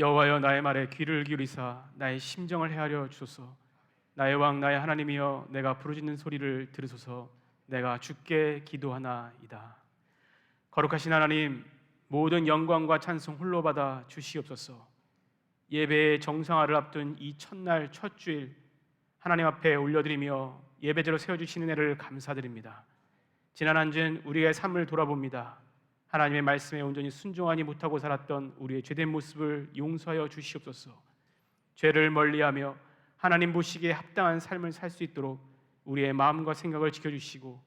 여호와여, 나의 말에 귀를 기울이사 나의 심정을 헤아려 주소서. 나의 왕 나의 하나님이여, 내가 부르짖는 소리를 들으소서. 내가 주께 기도하나이다. 거룩하신 하나님, 모든 영광과 찬송 홀로 받아 주시옵소서. 예배의 정상화를 앞둔 이 첫날 첫 주일, 하나님 앞에 올려드리며 예배제로 세워주신 은혜를 감사드립니다. 지난 한 주는 우리의 삶을 돌아봅니다. 하나님의 말씀에 온전히 순종하지 못하고 살았던 우리의 죄된 모습을 용서하여 주시옵소서. 죄를 멀리하며 하나님 보시기에 합당한 삶을 살 수 있도록 우리의 마음과 생각을 지켜주시고,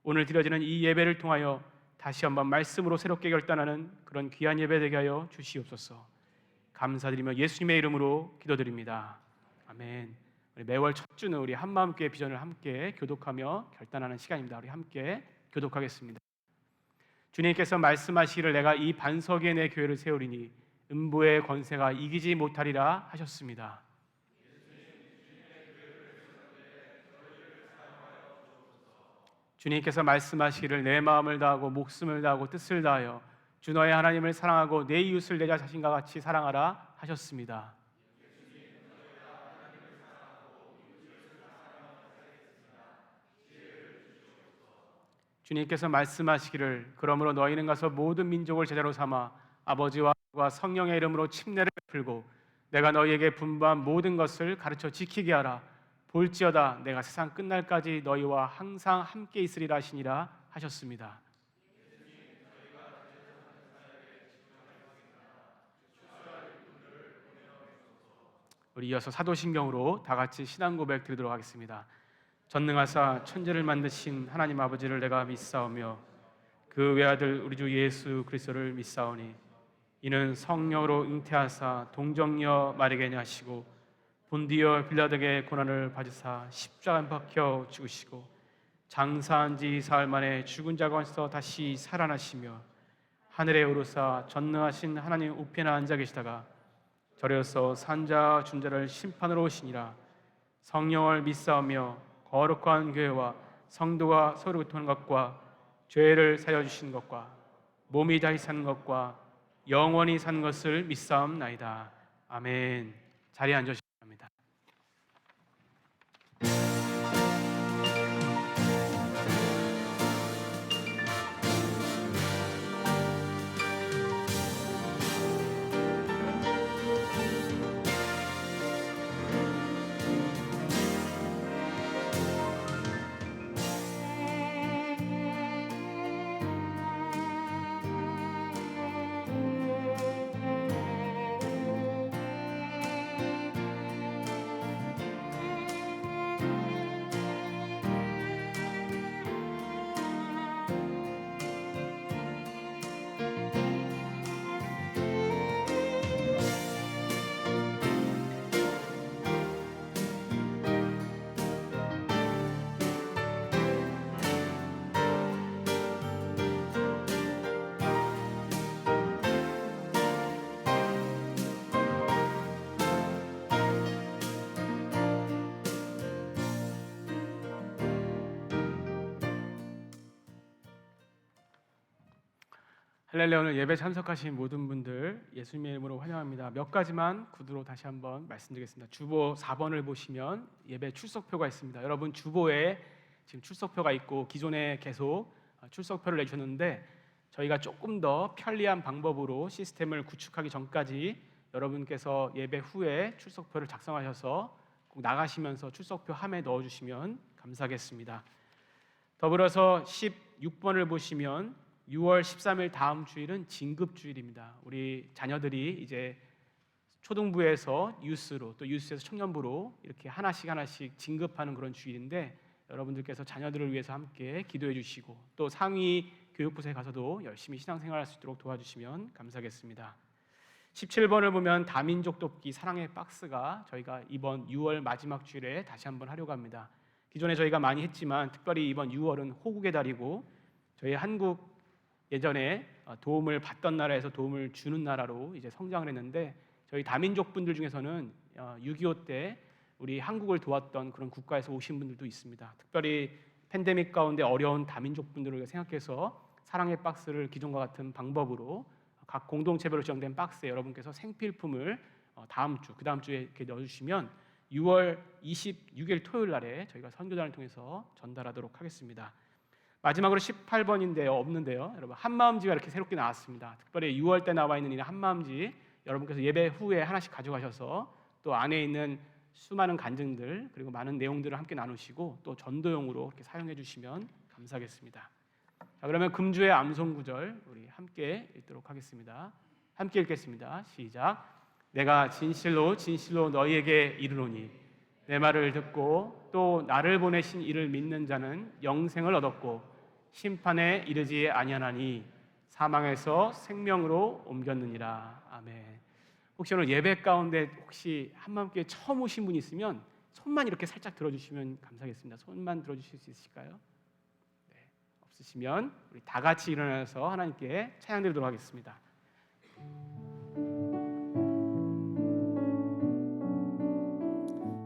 오늘 드려지는 이 예배를 통하여 다시 한번 말씀으로 새롭게 결단하는 그런 귀한 예배 되게 하여 주시옵소서. 감사드리며 예수님의 이름으로 기도드립니다. 아멘. 우리 매월 첫 주는 우리 한마음교회 비전을 함께 교독하며 결단하는 시간입니다. 우리 함께 교독하겠습니다. 주님께서 말씀하시기를 내가 이 반석 위에 내 교회를 세우리니 음부의 권세가 이기지 못하리라 하셨습니다. 주님께서 말씀하시기를 내 마음을 다하고 목숨을 다하고 뜻을 다하여 주 너의 하나님을 사랑하고 내 이웃을 내 자신과 같이 사랑하라 하셨습니다. 주님께서 말씀하시기를 그러므로 너희는 가서 모든 민족을 제자로 삼아 아버지와 성령의 이름으로 침례를 베풀고 내가 너희에게 분부한 모든 것을 가르쳐 지키게 하라. 볼지어다 내가 세상 끝날까지 너희와 항상 함께 있으리라 하시니라 하셨습니다. 우리 이어서 사도신경으로 다 같이 신앙 고백 드리도록 하겠습니다. 전능하사 천지를 만드신 하나님 아버지를 내가 믿사오며 그 외아들 우리 주 예수 그리스도를 믿사오니 이는 성령으로 잉태하사 동정녀 마리아에게 하시고 본디오 빌라도에게 고난을 받으사 십자가에 박혀 죽으시고 장사한 지 사흘 만에 죽은 자 가운데서 다시 살아나시며 하늘에 오르사 전능하신 하나님 우편에 앉아 계시다가 저려서 산자 준자를 심판으로 오시니라. 성령을 믿사오며 거룩한 교회와 성도가 서로 교통하는 것과 죄를 사여 주시는 것과 몸이 다시 사는 것과 영원히 사는 것을 믿사옵나이다. 아멘. 자리에 앉으시기 바랍니다. 할렐루야. 오늘 예배 참석하신 모든 분들 예수님의 이름으로 환영합니다. 몇 가지만 구두로 다시 한번 말씀드리겠습니다. 주보 4번을 보시면 예배 출석표가 있습니다. 여러분 주보에 지금 출석표가 있고 기존에 계속 출석표를 내주셨는데 저희가 조금 더 편리한 방법으로 시스템을 구축하기 전까지 여러분께서 예배 후에 출석표를 작성하셔서 꼭 나가시면서 출석표 함에 넣어주시면 감사하겠습니다. 더불어서 16번을 보시면 6월 13일 다음 주일은 진급주일입니다. 우리 자녀들이 이제 초등부에서 유스로 또 유스에서 청년부로 이렇게 하나씩 진급하는 그런 주일인데 여러분들께서 자녀들을 위해서 함께 기도해 주시고 또 상위 교육부서에 가서도 열심히 신앙생활할 수 있도록 도와주시면 감사하겠습니다. 17번을 보면 다민족 돕기 사랑의 박스가 저희가 이번 6월 마지막 주일에 다시 한번 하려고 합니다. 기존에 저희가 많이 했지만 특별히 이번 6월은 호국의 달이고 저희 한국 예전에 도움을 받던 나라에서 도움을 주는 나라로 이제 성장을 했는데 저희 다민족 분들 중에서는 6.25 때 우리 한국을 도왔던 그런 국가에서 오신 분들도 있습니다. 특별히 팬데믹 가운데 어려운 다민족 분들을 생각해서 사랑의 박스를 기존과 같은 방법으로 각 공동체별로 지정된 박스에 여러분께서 생필품을 다음 주, 그 다음 주에 이렇게 넣어주시면 6월 26일 토요일 날에 저희가 선교단을 통해서 전달하도록 하겠습니다. 마지막으로 18번인데요, 없는데요, 여러분 한마음지가 이렇게 새롭게 나왔습니다. 특별히 6월 때 나와 있는 이 한마음지 여러분께서 예배 후에 하나씩 가져가셔서 또 안에 있는 수많은 간증들 그리고 많은 내용들을 함께 나누시고 또 전도용으로 이렇게 사용해 주시면 감사하겠습니다. 자, 그러면 금주의 암송 구절 우리 함께 읽도록 하겠습니다. 함께 읽겠습니다. 시작. 내가 진실로 진실로 너희에게 이르노니 내 말을 듣고 또 나를 보내신 이를 믿는 자는 영생을 얻었고 심판에 이르지 아니하나니 사망에서 생명으로 옮겼느니라. 아멘. 혹시 오늘 예배 가운데 혹시 한마음교회 처음 오신 분이 있으면 손만 이렇게 살짝 들어주시면 감사하겠습니다. 손만 들어주실 수 있을까요? 네. 없으시면 우리 다 같이 일어나서 하나님께 찬양 드리도록 하겠습니다.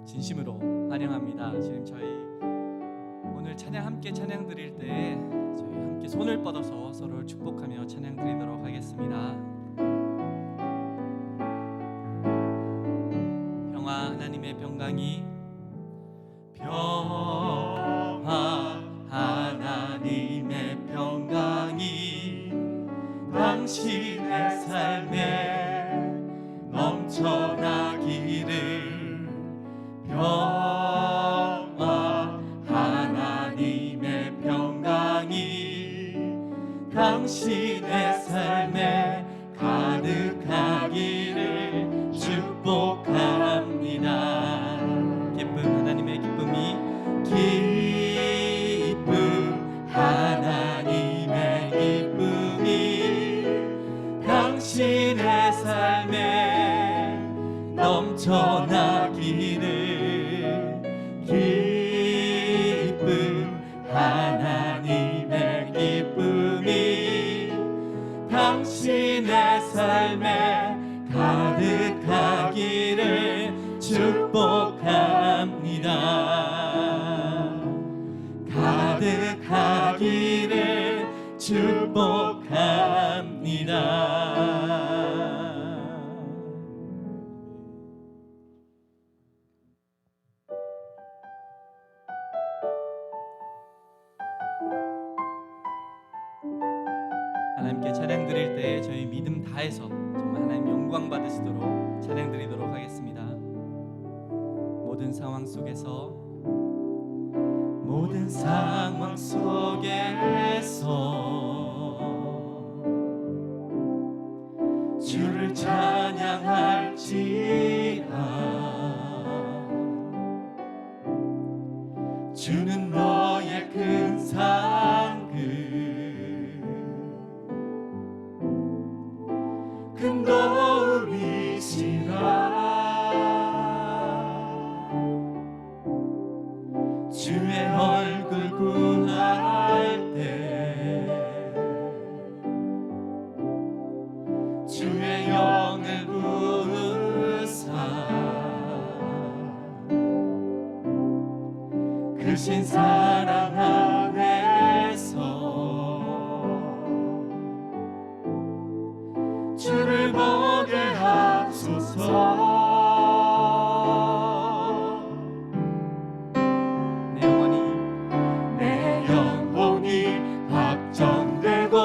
진심으로 환영합니다. 지금 저희 오늘 찬양 함께 찬양 드릴 때 저희 함께 손을 뻗어서 서로를 축복하며 찬양 드리도록 하겠습니다. 평화 하나님의 평강이 평화 하나님의 평강이 당신의 삶에 넘쳐나기를 평화 하나님의 평강이 당신의 삶에 가득하기를 축복합니다. 기쁨 하나님의 기쁨이 기쁨 하나님의 기쁨이 당신의 삶에 넘쳐나기를 기쁨 하나님의 기쁨이 당신의 삶에 가득하기를 축복합니다. 가득하기를 축복합니다. 하나님께 찬양 드릴 때 저희 믿음 다해서 정말 하나님 영광 받으시도록 찬양 드리도록 하겠습니다. 모든 상황 속에서 주를 찬양할지라. 주는 너의 큰 상급 큰 도움이시라. 주의 얼굴 구할 때 주의 영을 부으사 크신 사랑 안에서 주를 보게 하소서. 내 영혼이 확정되고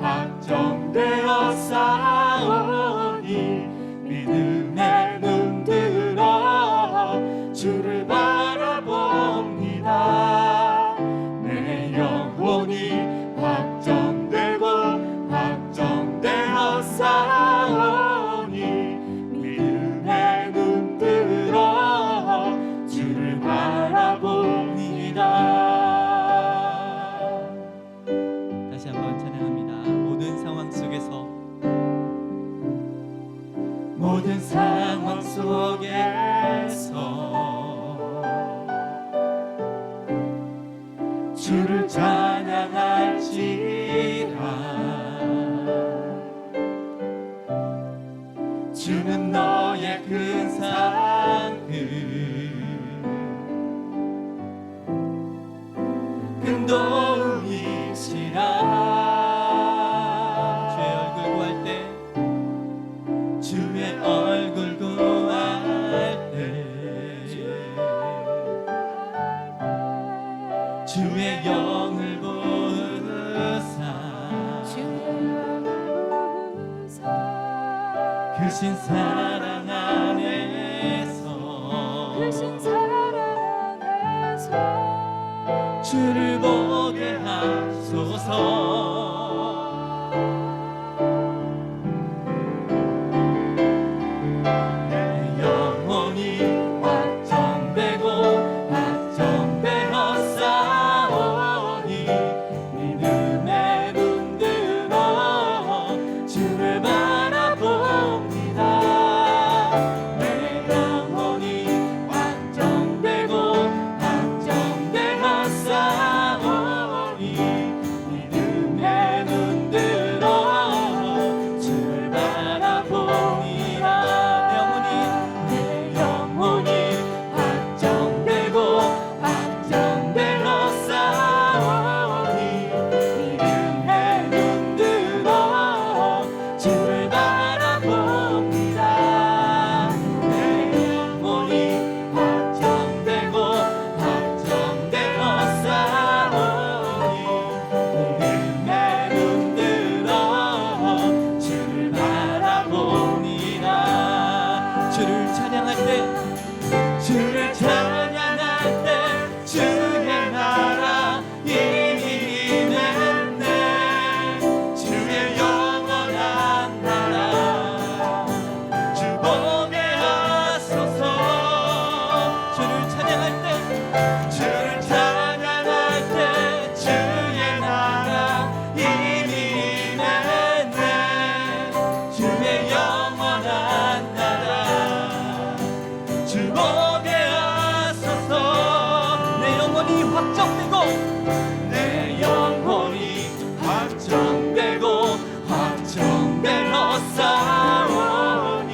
확정되어 싸우니 믿음의 눈 들어 주를 바라봅니다. 내 영혼이 확정되고 확정되어 싸우니 믿음의 눈 들어 주를 바라봅니다. 다시 한번 찬양합니다. 모든 상황 속에서 주를 찬양할지라. 주는 너의 큰 상급 큰 도움이시라. 주의 얼굴 구할 때 주의 영을 부으사 크신 사랑 안에서 주를 보게 하소서. 내 영혼이 확정되고 확정되었사오니 믿음의 눈 들어 주를 바라봅니다. 내 영혼이 확정되고 확정되었사오니 믿음의 눈 들어 주를 바라봅니다. 내 영혼이 확정되고 확정되었사오니 믿음의 눈 들어 주를 바라봅니다. 내 영혼이 확정되고 확정되었사오니 믿음의 눈 들어 주를 바라봅니다. 주를 찬양할 때 주를 찬양할 때 주의 나라 이미 임했네. 주의 영원한 나라 주 보게 하소서. 주를 찬양할 때 주를 찬양할 때 주의 나라 이미 임했네. 주의 영원한 나라 주 보게 하소서. 내 영혼이 확정되고 내 영혼이 확정되고 확정되었사오니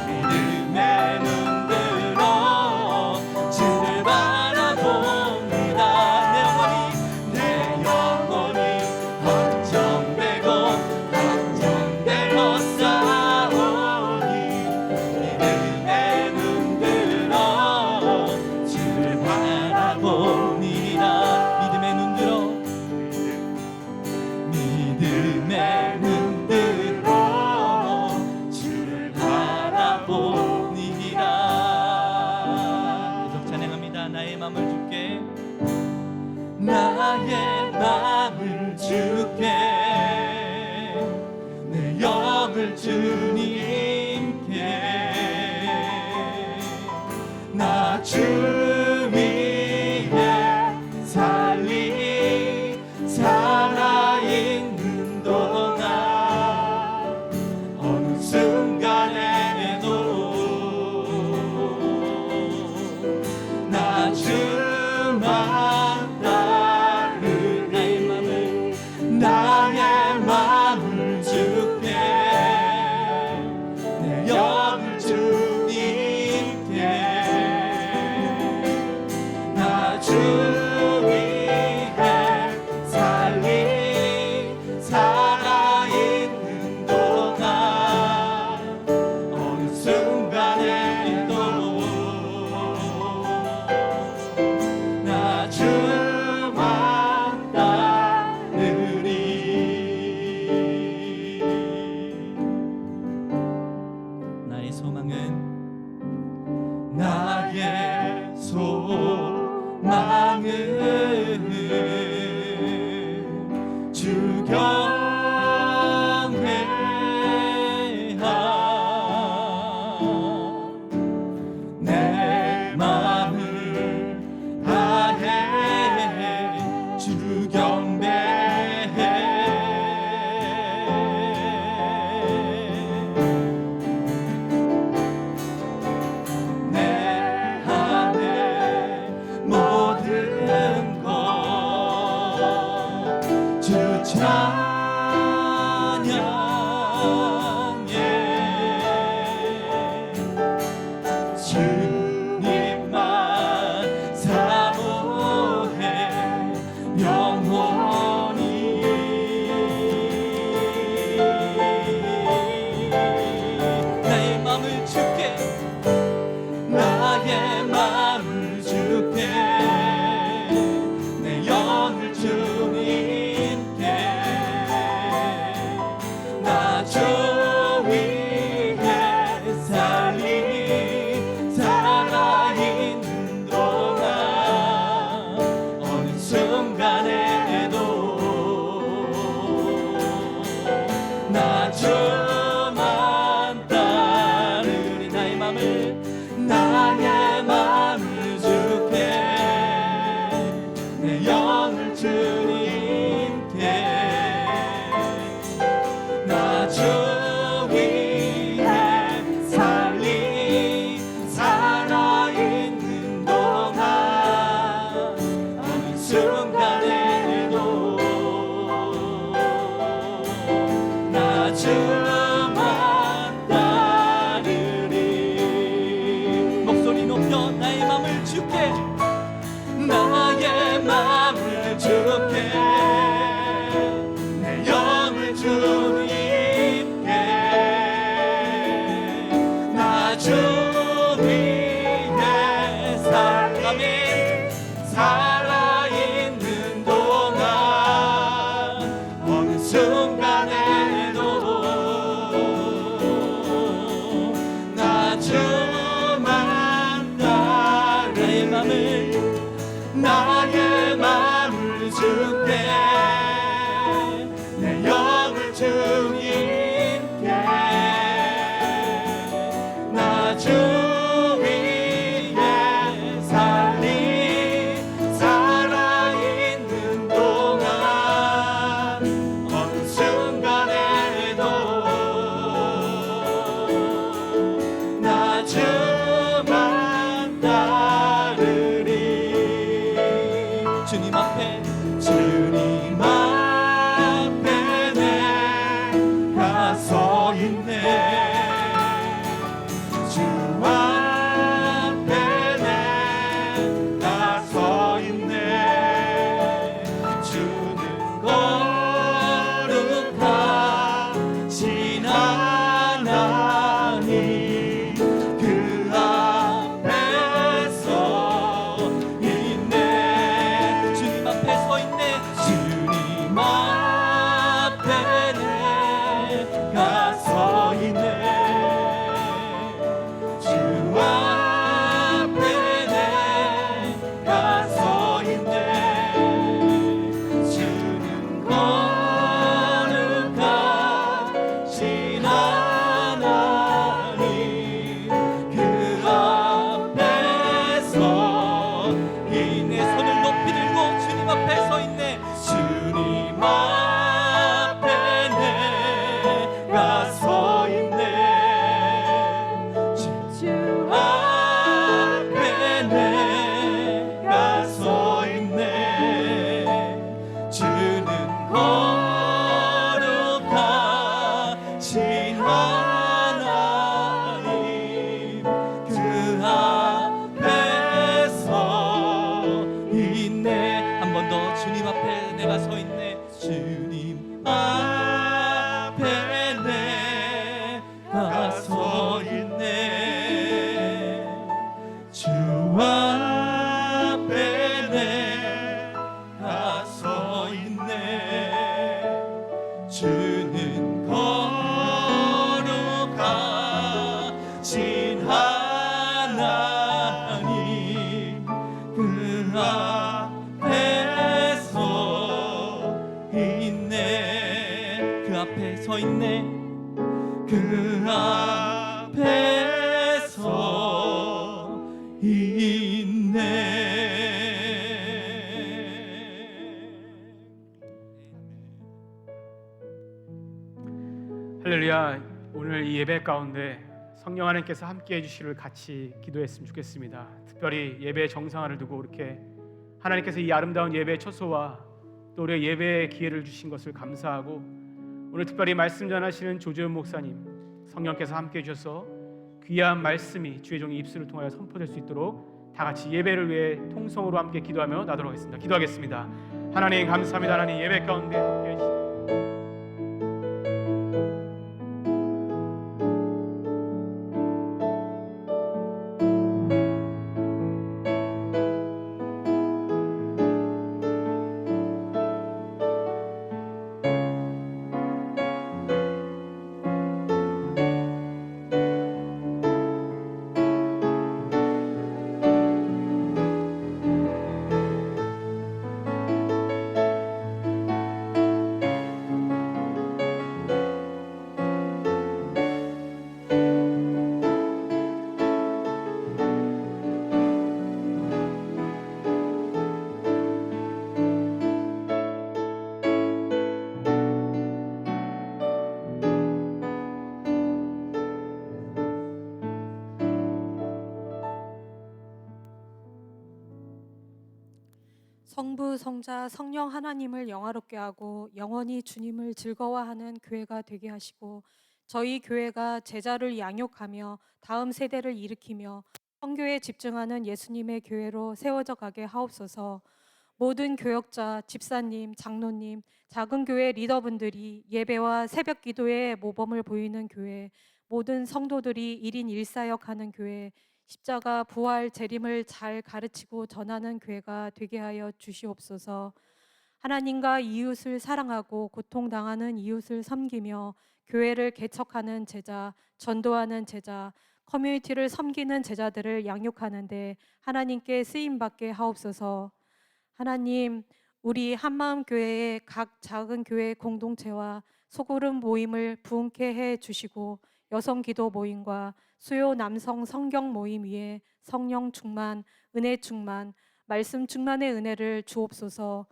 믿음의 눈 들어 주를 바라봅니다. 내 영혼이 확정되고 확정되었사오니 믿음의 눈 들어 주를 바라봅니다. 믿음의 눈 들어 믿음의 눈 들어 주를 바라봅니다. 계속 찬양합니다. 나의 마음을 주께 나의 마음을 주께 내 영을 주님께 나 주 위에 살아있는 동안 어느 순간에도 나 주만 따르네. 나의 마음을 주께 내 영을 주님께 나 주 위에 살아있는 동안 어느 순간에도 나 주만 따르리. 나의 소망은 주 경외하 내 마음을 다해 주 경배해. 내 안에 모든 것 주 찬양하리. 살아있는 동안 어느 순간에도 나 주만 나의 맘을 주께 내 영을 주님께 나 주 위에 살아있는 동안 어느 순간에도 나 주만 따르리. 주님 앞에 내가 서 있네. 주 앞에 내가 서 있네. 주는 거룩하신 하나님 그 앞에 서 있네. 주님 앞에 서 있네. 주님 앞에 내가 서 있네. 주 앞에 내가 서 있네. 주는 거룩하신 하나님 그 앞에 서 있네. 손을 높이 들고 주님 앞에 서 있네. 주님 앞에 내가 서 있네. 주 앞에 내가 서 있네. 주는 거룩하신 하나님 그 앞에 서 있네. 한 번 더 주님 앞에 내가 서 있네. 주님 앞에 내가 서 있네. 주 앞에 내가 서 있네. 주는 거룩하신 하나님 그 앞에 서 있네. 그 앞에 서 있네. 그 앞에 서 있네. 할렐루야. 오늘 이 예배 가운데 성령 하나님께서 함께 해주시기를 같이 기도했으면 좋겠습니다. 특별히 예배의 정상화를 두고 이렇게 하나님께서 이 아름다운 예배의 처소와 또 우리의 예배의 기회를 주신 것을 감사하고, 오늘 특별히 말씀 전하시는 조재훈 목사님, 성령께서 함께 해주셔서 귀한 말씀이 주의 종의 입술을 통하여 선포될 수 있도록 다 같이 예배를 위해 통성으로 함께 기도하며 나도록 하겠습니다. 기도하겠습니다. 하나님 감사합니다. 하나님 예배 가운데 함께 해주시옵소서. 성부, 성자, 성령 하나님을 영화롭게 하고 영원히 주님을 즐거워하는 교회가 되게 하시고, 저희 교회가 제자를 양육하며 다음 세대를 일으키며 선교에 집중하는 예수님의 교회로 세워져 가게 하옵소서. 모든 교역자, 집사님, 장로님, 작은 교회 리더분들이 예배와 새벽 기도에 모범을 보이는 교회, 모든 성도들이 1인 1사역하는 교회, 십자가, 부활, 재림을 잘 가르치고 전하는 교회가 되게 하여 주시옵소서. 하나님과 이웃을 사랑하고 고통당하는 이웃을 섬기며 교회를 개척하는 제자, 전도하는 제자, 커뮤니티를 섬기는 제자들을 양육하는데 하나님께 쓰임받게 하옵소서. 하나님, 우리 한마음 교회의 각 작은 교회 공동체와 소그룹 모임을 부흥케 해 주시고 여성 기도 모임과 수요 남성 성경 모임 위에 성령 충만, 은혜 충만, 말씀 충만의 은혜를 주옵소서.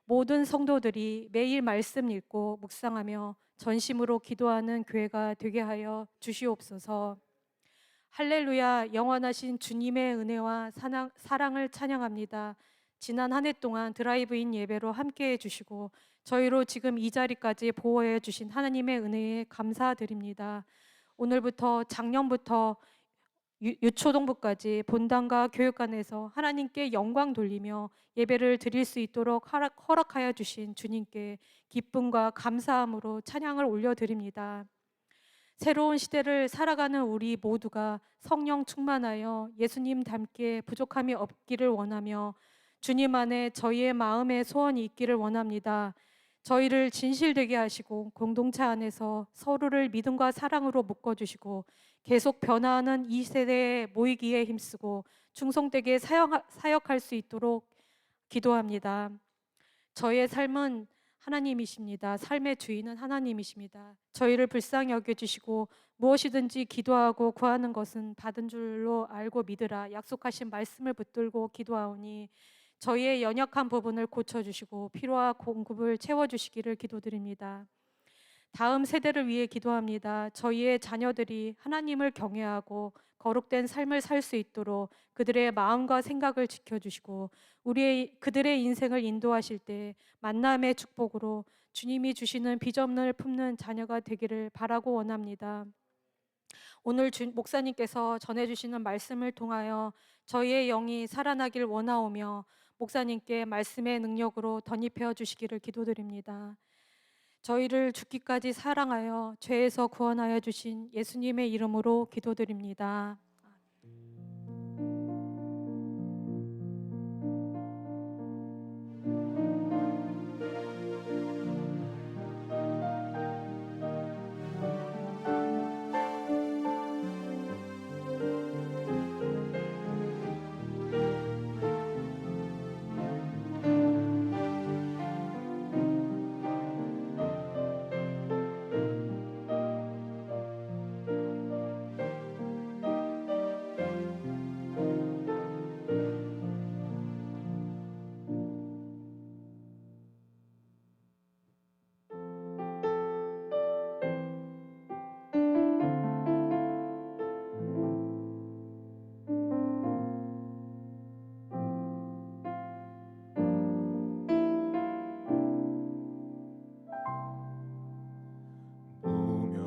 모든 성도들이 매일 말씀 읽고 묵상하며 전심으로 기도하는 교회가 되게 하여 주시옵소서. 할렐루야, 영원하신 주님의 은혜와 사랑을 찬양합니다. 지난 한 해 동안 드라이브인 예배로 함께해 주시고 저희로 지금 이 자리까지 보호해 주신 하나님의 은혜에 감사드립니다. 오늘부터 작년부터 유초동부까지 본당과 교육관에서 하나님께 영광 돌리며 예배를 드릴 수 있도록 허락하여 주신 주님께 기쁨과 감사함으로 찬양을 올려드립니다. 새로운 시대를 살아가는 우리 모두가 성령 충만하여 예수님 닮게 부족함이 없기를 원하며 주님 안에 저희의 마음의 소원이 있기를 원합니다. 저희를 진실되게 하시고 공동체 안에서 서로를 믿음과 사랑으로 묶어주시고 계속 변화하는 이 세대에 모이기에 힘쓰고 충성되게 사역할 수 있도록 기도합니다. 저희의 삶은 하나님이십니다. 삶의 주인은 하나님이십니다. 저희를 불쌍히 여겨주시고 무엇이든지 기도하고 구하는 것은 받은 줄로 알고 믿으라 약속하신 말씀을 붙들고 기도하오니 저희의 연약한 부분을 고쳐주시고 필요와 공급을 채워주시기를 기도드립니다. 다음 세대를 위해 기도합니다. 저희의 자녀들이 하나님을 경외하고 거룩된 삶을 살 수 있도록 그들의 마음과 생각을 지켜주시고 그들의 인생을 인도하실 때 만남의 축복으로 주님이 주시는 비전을 품는 자녀가 되기를 바라고 원합니다. 오늘 목사님께서 전해주시는 말씀을 통하여 저희의 영이 살아나길 원하오며 목사님께 말씀의 능력으로 덧입혀 주시기를 기도드립니다. 저희를 죽기까지 사랑하여 죄에서 구원하여 주신 예수님의 이름으로 기도드립니다.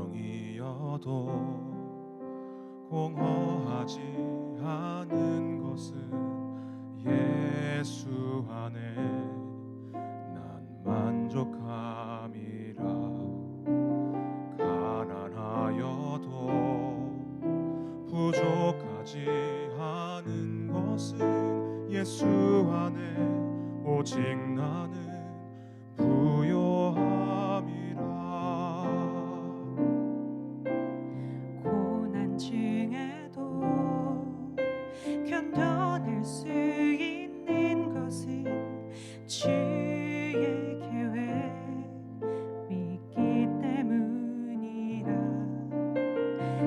무명이어도 공허하지 않은 것은 예수 안에 난 만족함이라. 가난하여도 부족하지 않은 것은 예수 안에 오직 나는 부요함이라. 고난 중에도 견뎌낼 수 있는 것은 주의 계획 믿기 때문이라.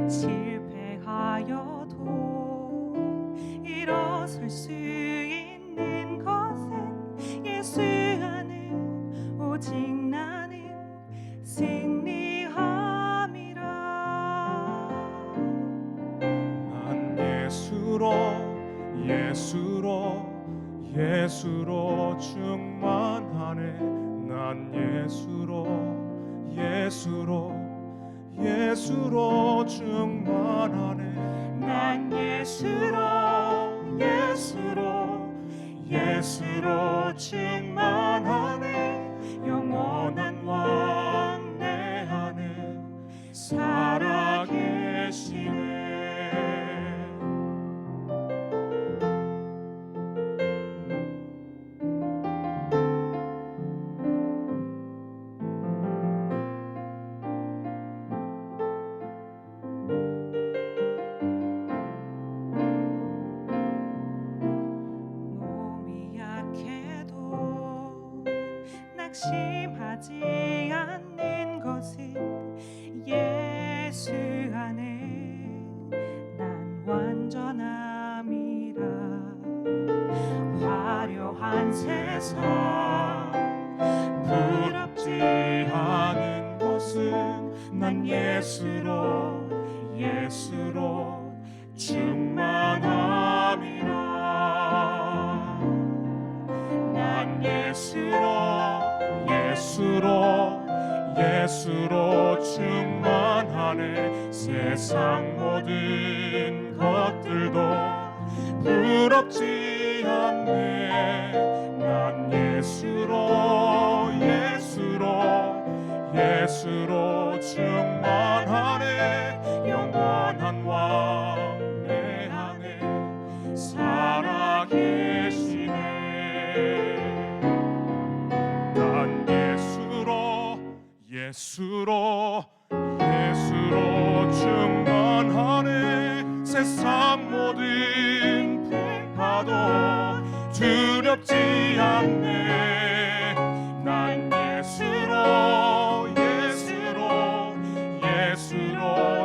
실패하여도 일어설 수 있는 것은 예수 안에 오직 나는 승리함이라. 난 예수로 충만하네. 난 예수로 충만하네. 난 예수로 충만하네. 영원한 왕 내 안에 살아계시네. 낙심하지 않는 것은 예수 안에 난 완전함이라. 화려한 세상 부럽지 않은 것은 난 예수로 충만함이라. 난 예수로 충만하네. 세상 모든 것들도 부럽지 않네. 난 예수로 충만하네. 영원한 왕 내 안에 살아계시네. 난 예수로 충만하네. 세상 모든 풍파도 두렵지 않네. 난 예수로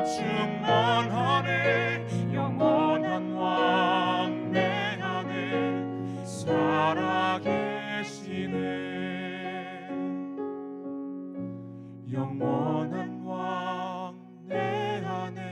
충만하네. 영원한 왕 내 안에 살아계시네. 영원한 왕 내 안에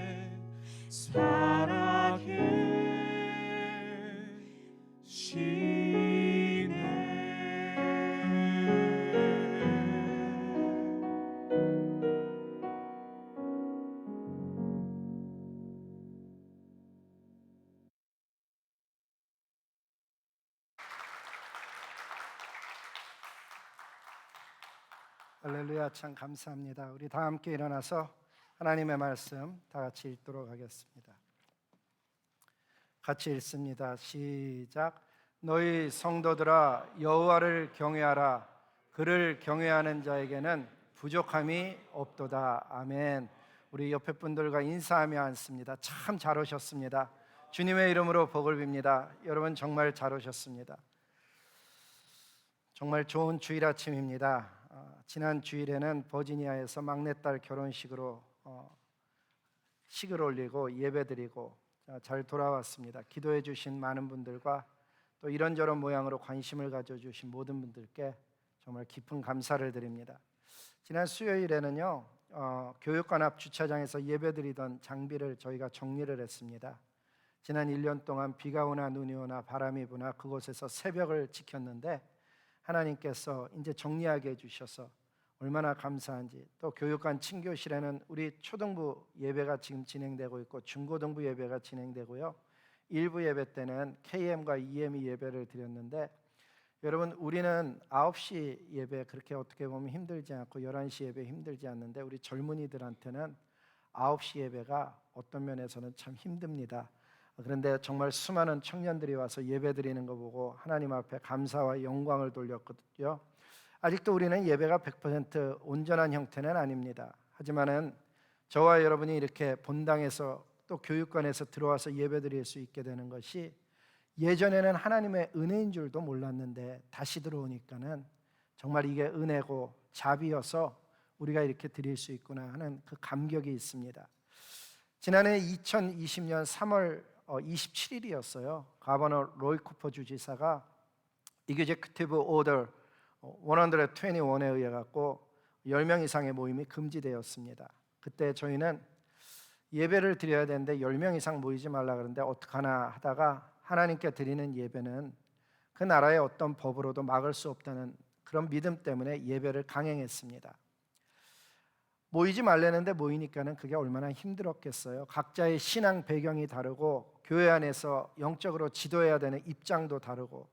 할렐루야, 참 감사합니다. 우리 다 함께 일어나서 하나님의 말씀 다 같이 읽도록 하겠습니다. 같이 읽습니다. 시작. 너희 성도들아 여호와를 경외하라. 그를 경외하는 자에게는 부족함이 없도다. 아멘. 우리 옆에 분들과 인사하며 앉습니다. 참 잘 오셨습니다. 주님의 이름으로 복을 빕니다. 여러분 정말 잘 오셨습니다. 정말 좋은 주일 아침입니다. 지난 주일에는 버지니아에서 막내딸 결혼식으로 식을 올리고 예배드리고 잘 돌아왔습니다. 기도해 주신 많은 분들과 또 이런저런 모양으로 관심을 가져주신 모든 분들께 정말 깊은 감사를 드립니다. 지난 수요일에는요 교육관 앞 주차장에서 예배드리던 장비를 저희가 정리를 했습니다. 지난 1년 동안 비가 오나 눈이 오나 바람이 부나 그곳에서 새벽을 지켰는데 하나님께서 이제 정리하게 해주셔서 얼마나 감사한지. 또 교육관 친교실에는 우리 초등부 예배가 지금 진행되고 있고 중고등부 예배가 진행되고요. 일부 예배 때는 KM과 EM이 예배를 드렸는데 여러분 우리는 9시 예배 그렇게 어떻게 보면 힘들지 않고 11시 예배 힘들지 않는데 우리 젊은이들한테는 9시 예배가 어떤 면에서는 참 힘듭니다. 그런데 정말 수많은 청년들이 와서 예배드리는 거 보고 하나님 앞에 감사와 영광을 돌렸거든요. 아직도 우리는 예배가 100% 온전한 형태는 아닙니다. 하지만은 저와 여러분이 이렇게 본당에서 또 교육관에서 들어와서 예배드릴 수 있게 되는 것이 예전에는 하나님의 은혜인 줄도 몰랐는데 다시 들어오니까는 정말 이게 은혜고 자비여서 우리가 이렇게 드릴 수 있구나 하는 그 감격이 있습니다. 지난해 2020년 3월 27일이었어요. 가버너 로이 쿠퍼 주지사가 Executive Order 121에 의해 갖고 10명 이상의 모임이 금지되었습니다. 그때 저희는 예배를 드려야 되는데 10명 이상 모이지 말라 그러는데 어떡하나 하다가 하나님께 드리는 예배는 그 나라의 어떤 법으로도 막을 수 없다는 그런 믿음 때문에 예배를 강행했습니다. 모이지 말라는데 모이니까는 그게 얼마나 힘들었겠어요. 각자의 신앙 배경이 다르고 교회 안에서 영적으로 지도해야 되는 입장도 다르고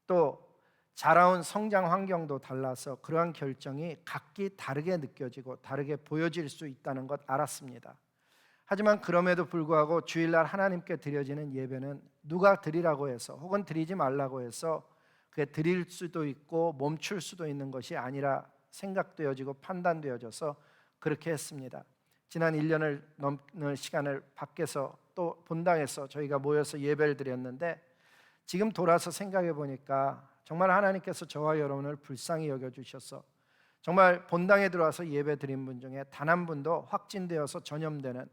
또 자라온 성장 환경도 달라서 그러한 결정이 각기 다르게 느껴지고 다르게 보여질 수 있다는 것 알았습니다. 하지만 그럼에도 불구하고 주일날 하나님께 드려지는 예배는 누가 드리라고 해서 혹은 드리지 말라고 해서 그게 드릴 수도 있고 멈출 수도 있는 것이 아니라 생각되어지고 판단되어져서 그렇게 했습니다. 지난 1년을 넘는 시간을 밖에서 또 본당에서 저희가 모여서 예배를 드렸는데 지금 돌아서 생각해 보니까 정말 하나님께서 저와 여러분을 불쌍히 여겨주셔서 정말 본당에 들어와서 예배 드린 분 중에 단 한 분도 확진되어서 전염되는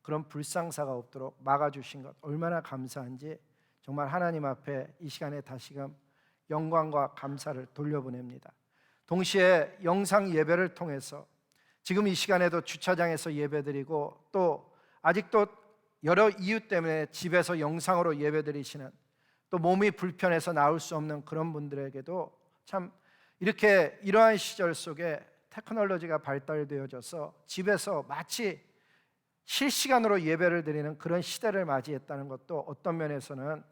그런 불상사가 없도록 막아주신 것 얼마나 감사한지 정말 하나님 앞에 이 시간에 다시금 영광과 감사를 돌려보냅니다. 동시에 영상 예배를 통해서 지금 이 시간에도 주차장에서 예배드리고 또 아직도 여러 이유 때문에 집에서 영상으로 예배드리시는 또 몸이 불편해서 나올 수 없는 그런 분들에게도 참 이렇게 이러한 시절 속에 테크놀로지가 발달되어져서 집에서 마치 실시간으로 예배를 드리는 그런 시대를 맞이했다는 것도 어떤 면에서는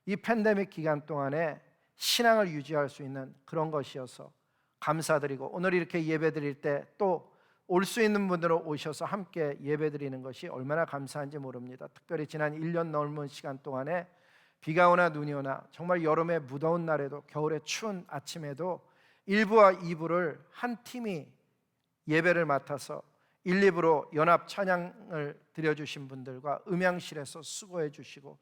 이 팬데믹 기간 동안에 신앙을 유지할 수 있는 그런 것이어서 감사드리고 오늘 이렇게 예배 드릴 때 또 올 수 있는 분들은 오셔서 함께 예배 드리는 것이 얼마나 감사한지 모릅니다. 특별히 지난 1년 넘은 시간 동안에 비가 오나 눈이 오나 정말 여름의 무더운 날에도 겨울의 추운 아침에도 1부와 2부를 한 팀이 예배를 맡아서 1, 2부로 연합 찬양을 드려주신 분들과 음향실에서 수고해 주시고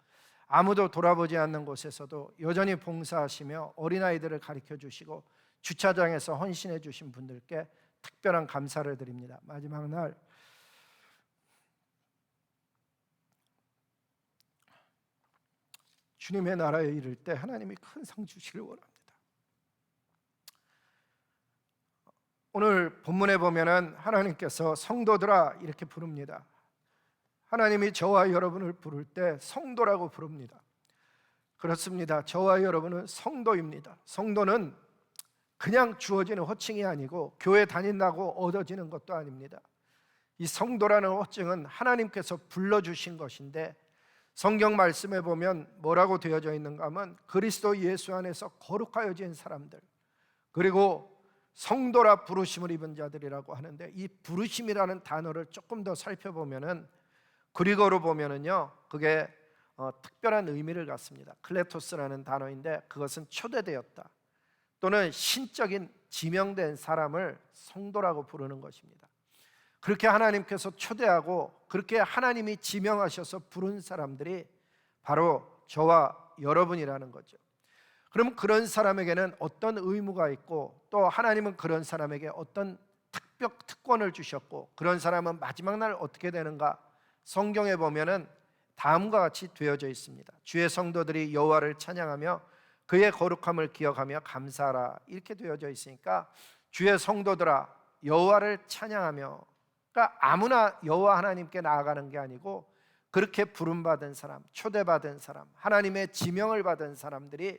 아무도 돌아보지 않는 곳에서도 여전히 봉사하시며 어린아이들을 가르쳐 주시고 주차장에서 헌신해 주신 분들께 특별한 감사를 드립니다. 마지막 날 주님의 나라에 이를 때 하나님이 큰 상 주시길 원합니다. 오늘 본문에 보면은 하나님께서 성도들아 이렇게 부릅니다. 하나님이 저와 여러분을 부를 때 성도라고 부릅니다. 그렇습니다. 저와 여러분은 성도입니다. 성도는 그냥 주어지는 호칭이 아니고 교회 다닌다고 얻어지는 것도 아닙니다. 이 성도라는 호칭은 하나님께서 불러주신 것인데 성경 말씀에 보면 뭐라고 되어져 있는가 하면 그리스도 예수 안에서 거룩하여진 사람들 그리고 성도라 부르심을 입은 자들이라고 하는데 이 부르심이라는 단어를 조금 더 살펴보면은 그리고로 보면은요 그게 특별한 의미를 갖습니다. 클레토스라는 단어인데 그것은 초대되었다 또는 신적인 지명된 사람을 성도라고 부르는 것입니다. 그렇게 하나님께서 초대하고 그렇게 하나님이 지명하셔서 부른 사람들이 바로 저와 여러분이라는 거죠. 그럼 그런 사람에게는 어떤 의무가 있고 또 하나님은 그런 사람에게 어떤 특권을 주셨고 그런 사람은 마지막 날 어떻게 되는가? 성경에 보면은 다음과 같이 되어져 있습니다. 주의 성도들이 여호와를 찬양하며 그의 거룩함을 기억하며 감사하라 이렇게 되어져 있으니까 주의 성도들아 여호와를 찬양하며 그러니까 아무나 여호와 하나님께 나아가는 게 아니고 그렇게 부름받은 사람, 초대받은 사람, 하나님의 지명을 받은 사람들이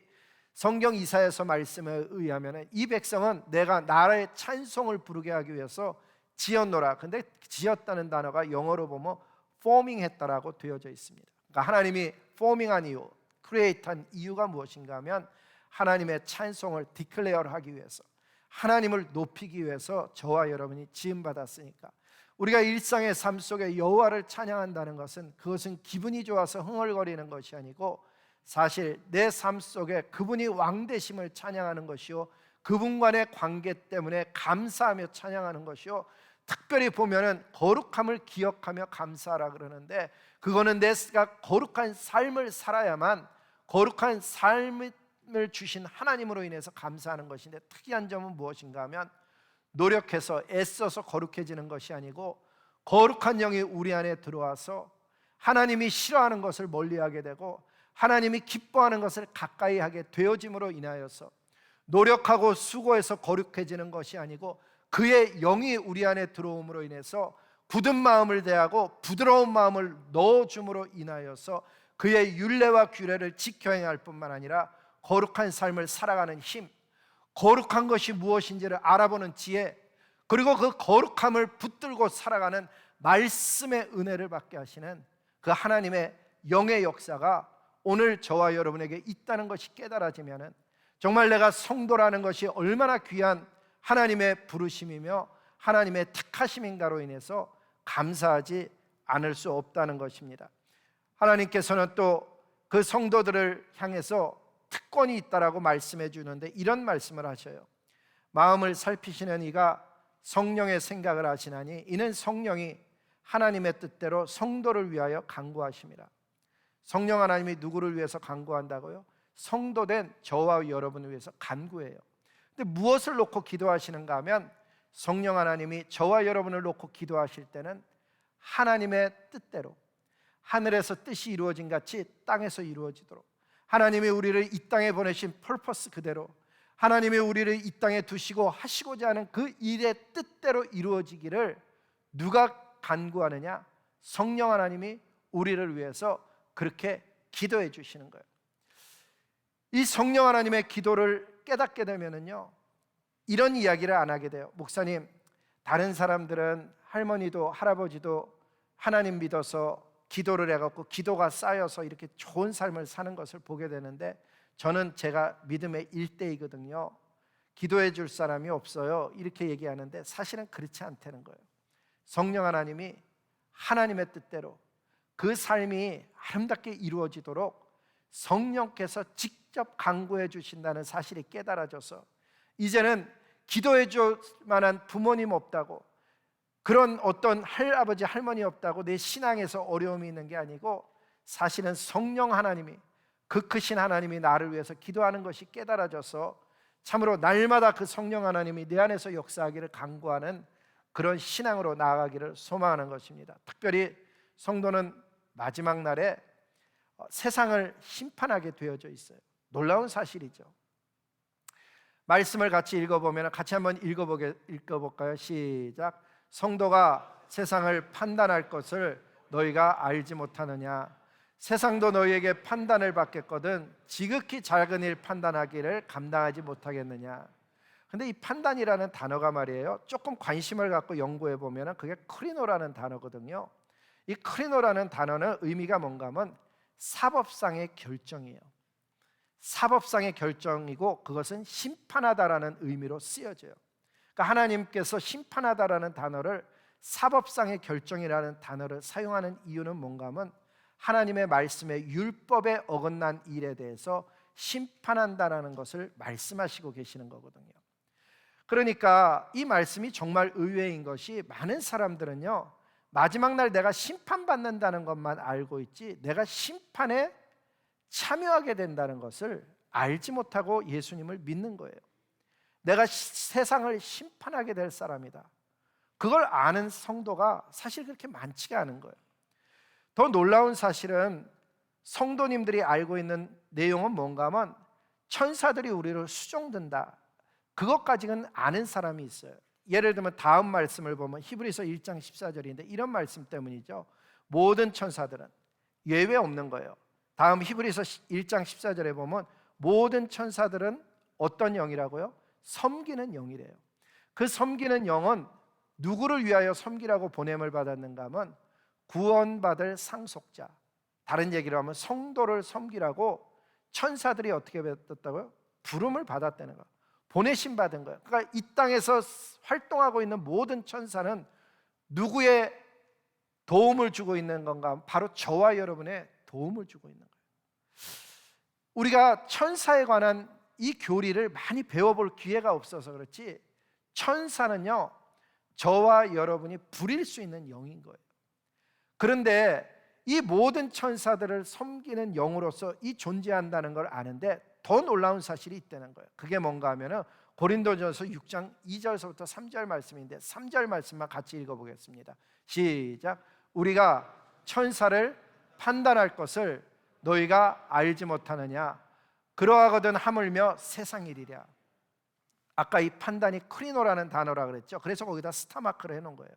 성경 이사야서 말씀에 의하면 이 백성은 내가 나라의 찬송을 부르게 하기 위해서 지었노라. 근데 지었다는 단어가 영어로 보면 forming 했다라고 되어져 있습니다. 그러니까 하나님이 forming한 이유, create한 이유가 무엇인가 하면 하나님의 찬송을 declare 하기 위해서 하나님을 높이기 위해서 저와 여러분이 지음받았으니까 우리가 일상의 삶 속에 여호와를 찬양한다는 것은 그것은 기분이 좋아서 흥얼거리는 것이 아니고 사실 내 삶 속에 그분이 왕 되심을 찬양하는 것이요 그분과의 관계 때문에 감사하며 찬양하는 것이요 특별히 보면은 거룩함을 기억하며 감사하라 그러는데 그거는 내가 거룩한 삶을 살아야만 거룩한 삶을 주신 하나님으로 인해서 감사하는 것인데 특이한 점은 무엇인가 하면 노력해서 애써서 거룩해지는 것이 아니고 거룩한 영이 우리 안에 들어와서 하나님이 싫어하는 것을 멀리하게 되고 하나님이 기뻐하는 것을 가까이 하게 되어짐으로 인하여서 노력하고 수고해서 거룩해지는 것이 아니고 그의 영이 우리 안에 들어옴으로 인해서 굳은 마음을 대하고 부드러운 마음을 넣어줌으로 인하여서 그의 율례와 규례를 지켜 행할 뿐만 아니라 거룩한 삶을 살아가는 힘, 거룩한 것이 무엇인지를 알아보는 지혜, 그리고 그 거룩함을 붙들고 살아가는 말씀의 은혜를 받게 하시는 그 하나님의 영의 역사가 오늘 저와 여러분에게 있다는 것이 깨달아지면은 정말 내가 성도라는 것이 얼마나 귀한 하나님의 부르심이며 하나님의 택하심인가로 인해서 감사하지 않을 수 없다는 것입니다. 하나님께서는 또 그 성도들을 향해서 특권이 있다라고 말씀해 주는데 이런 말씀을 하셔요. 마음을 살피시는 이가 성령의 생각을 하시나니 이는 성령이 하나님의 뜻대로 성도를 위하여 간구하심이라. 성령 하나님이 누구를 위해서 간구한다고요? 성도된 저와 여러분을 위해서 간구해요. 근데 무엇을 놓고 기도하시는가 하면 성령 하나님이 저와 여러분을 놓고 기도하실 때는 하나님의 뜻대로 하늘에서 뜻이 이루어진 같이 땅에서 이루어지도록, 하나님이 우리를 이 땅에 보내신 펄퍼스 그대로, 하나님이 우리를 이 땅에 두시고 하시고자 하는 그 일의 뜻대로 이루어지기를 누가 간구하느냐? 성령 하나님이 우리를 위해서 그렇게 기도해 주시는 거예요. 이 성령 하나님의 기도를 깨닫게 되면은요, 이런 이야기를 안 하게 돼요. 목사님, 다른 사람들은 할머니도 할아버지도 하나님 믿어서 기도를 해갖고 기도가 쌓여서 이렇게 좋은 삶을 사는 것을 보게 되는데 저는 제가 믿음의 일대이거든요. 기도해 줄 사람이 없어요. 이렇게 얘기하는데 사실은 그렇지 않다는 거예요. 성령 하나님이 하나님의 뜻대로 그 삶이 아름답게 이루어지도록 성령께서 직접 간구해 주신다는 사실이 깨달아져서 이제는 기도해 줄 만한 부모님 없다고, 그런 어떤 할아버지 할머니 없다고 내 신앙에서 어려움이 있는 게 아니고 사실은 성령 하나님이, 그 크신 하나님이 나를 위해서 기도하는 것이 깨달아져서 참으로 날마다 그 성령 하나님이 내 안에서 역사하기를 간구하는 그런 신앙으로 나아가기를 소망하는 것입니다. 특별히 성도는 마지막 날에 세상을 심판하게 되어져 있어요. 놀라운 사실이죠. 말씀을 같이 읽어보면 같이 한번 읽어볼까요? 시작. 성도가 세상을 판단할 것을 너희가 알지 못하느냐? 세상도 너희에게 판단을 받겠거든 지극히 작은 일 판단하기를 감당하지 못하겠느냐? 근데 이 판단이라는 단어가 말이에요, 조금 관심을 갖고 연구해 보면 그게 크리노라는 단어거든요. 이 크리노라는 단어는 의미가 뭔가 하면 사법상의 결정이에요. 사법상의 결정이고 그것은 심판하다라는 의미로 쓰여져요. 그러니까 하나님께서 심판하다라는 단어를 사법상의 결정이라는 단어를 사용하는 이유는 뭔가 하면 하나님의 말씀에 율법에 어긋난 일에 대해서 심판한다라는 것을 말씀하시고 계시는 거거든요. 그러니까 이 말씀이 정말 의외인 것이 많은 사람들은요, 마지막 날 내가 심판받는다는 것만 알고 있지 내가 심판에 참여하게 된다는 것을 알지 못하고 예수님을 믿는 거예요. 내가 세상을 심판하게 될 사람이다, 그걸 아는 성도가 사실 그렇게 많지가 않은 거예요. 더 놀라운 사실은 성도님들이 알고 있는 내용은 뭔가 하면 천사들이 우리를 수종든다, 그것까지는 아는 사람이 있어요. 예를 들면 다음 말씀을 보면 히브리서 1장 14절인데 이런 말씀 때문이죠. 모든 천사들은 예외 없는 거예요. 다음 히브리서 1장 14절에 보면 모든 천사들은 어떤 영이라고요? 섬기는 영이래요. 그 섬기는 영은 누구를 위하여 섬기라고 보냄을 받았는가 하면 구원받을 상속자, 다른 얘기로 하면 성도를 섬기라고 천사들이 어떻게 받았다고요? 부름을 받았다는 거예요. 보내심 받은 거예요. 그러니까 이 땅에서 활동하고 있는 모든 천사는 누구의 도움을 주고 있는 건가? 바로 저와 여러분의 도움을 주고 있는 거예요. 우리가 천사에 관한 이 교리를 많이 배워볼 기회가 없어서 그렇지 천사는요, 저와 여러분이 부릴 수 있는 영인 거예요. 그런데 이 모든 천사들을 섬기는 영으로서 이 존재한다는 걸 아는데 더 놀라운 사실이 있다는 거예요. 그게 뭔가 하면은 고린도전서 6장 2절서부터 3절 말씀인데 3절 말씀만 같이 읽어보겠습니다. 시작. 우리가 천사를 판단할 것을 너희가 알지 못하느냐? 그러하거든 하물며 세상 일이랴. 아까 이 판단이 크리노라는 단어라 그랬죠. 그래서 거기다 스타마크를 해놓은 거예요.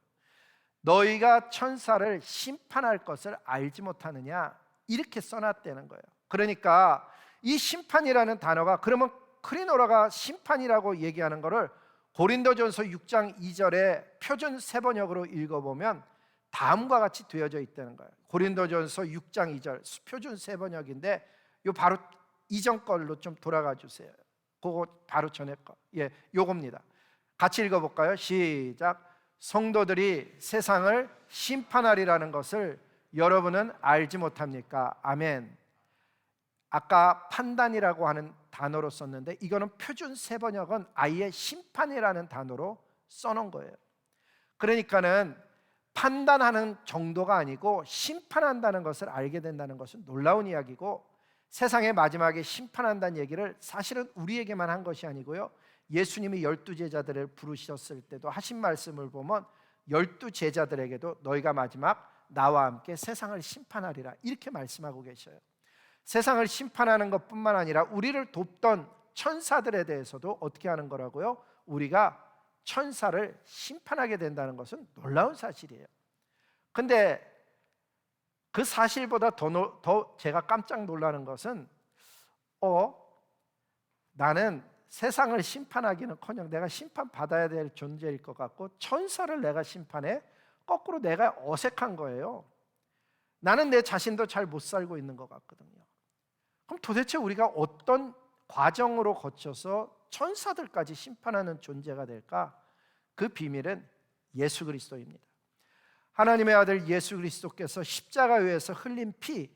너희가 천사를 심판할 것을 알지 못하느냐? 이렇게 써놨다는 거예요. 그러니까 이 심판이라는 단어가, 그러면 크리노라가 심판이라고 얘기하는 거를 고린도전서 6장 2절에 표준 세번역으로 읽어보면 다음과 같이 되어져 있다는 거예요. 고린도전서 6장 2절 표준 세번역인데 요 바로 이전 걸로 좀 돌아가 주세요. 그거 바로 전에 거. 예, 요겁니다. 같이 읽어볼까요? 시작. 성도들이 세상을 심판하리라는 것을 여러분은 알지 못합니까? 아멘. 아까 판단이라고 하는 단어로 썼는데 이거는 표준 세번역은 아예 심판이라는 단어로 써놓은 거예요. 그러니까는 판단하는 정도가 아니고 심판한다는 것을 알게 된다는 것은 놀라운 이야기고, 세상의 마지막에 심판한다는 얘기를 사실은 우리에게만 한 것이 아니고요, 예수님이 12제자들을 부르셨을 때도 하신 말씀을 보면 12제자들에게도 너희가 마지막 나와 함께 세상을 심판하리라 이렇게 말씀하고 계셔요. 세상을 심판하는 것뿐만 아니라 우리를 돕던 천사들에 대해서도 어떻게 하는 거라고요? 우리가 천사를 심판하게 된다는 것은 놀라운 사실이에요. 근데 그 사실보다 더 제가 깜짝 놀라는 것은 나는 세상을 심판하기는커녕 내가 심판받아야 될 존재일 것 같고 천사를 내가 심판해? 거꾸로 내가 어색한 거예요. 나는 내 자신도 잘 못 살고 있는 것 같거든요. 그럼 도대체 우리가 어떤 과정으로 거쳐서 천사들까지 심판하는 존재가 될까? 그 비밀은 예수 그리스도입니다. 하나님의 아들 예수 그리스도께서 십자가에서 흘린 피,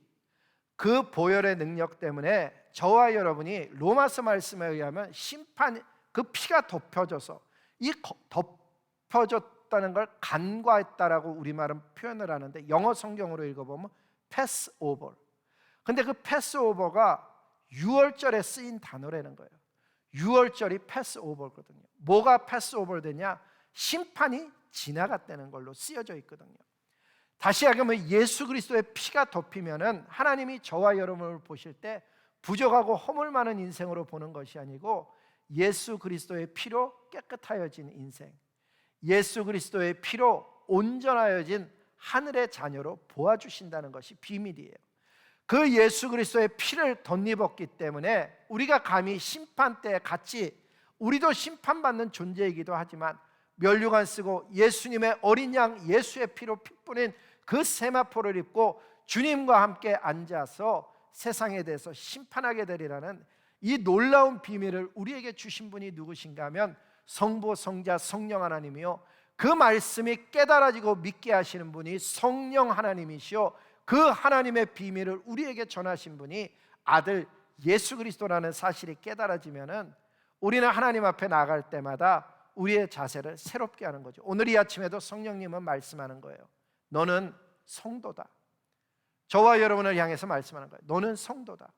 그 보혈의 능력 때문에 저와 여러분이 로마서 말씀에 의하면 심판, 그 피가 덮여져서, 이 덮여졌다는 걸 간과했다라고 우리말은 표현을 하는데 영어 성경으로 읽어보면 패스오버. 근데 그 패스오버가 유월절에 쓰인 단어라는 거예요. 유월절이 패스오버거든요. 뭐가 패스오버 되냐? 심판이 지나갔다는 걸로 쓰여져 있거든요. 다시 하면 예수 그리스도의 피가 덮이면은 하나님이 저와 여러분을 보실 때 부족하고 허물 많은 인생으로 보는 것이 아니고 예수 그리스도의 피로 깨끗하여진 인생, 예수 그리스도의 피로 온전하여진 하늘의 자녀로 보아주신다는 것이 비밀이에요. 그 예수 그리스도의 피를 덧입었기 때문에 우리가 감히 심판 때 같이 우리도 심판받는 존재이기도 하지만 면류관 쓰고 예수님의 어린 양 예수의 피로 피 뿌린 그 세마포를 입고 주님과 함께 앉아서 세상에 대해서 심판하게 되리라는 이 놀라운 비밀을 우리에게 주신 분이 누구신가 하면 성부, 성자, 성령 하나님이요, 그 말씀이 깨달아지고 믿게 하시는 분이 성령 하나님이시요, 그 하나님의 비밀을 우리에게 전하신 분이 아들 예수 그리스도라는 사실이 깨달아지면은 우리는 하나님 앞에 나갈 때마다 우리의 자세를 새롭게 하는 거죠. 오늘 이 아침에도 성령님은 말씀하는 거예요. 너는 성도다. 저와 여러분을 향해서 말씀하는 거예요. 너는 성도다.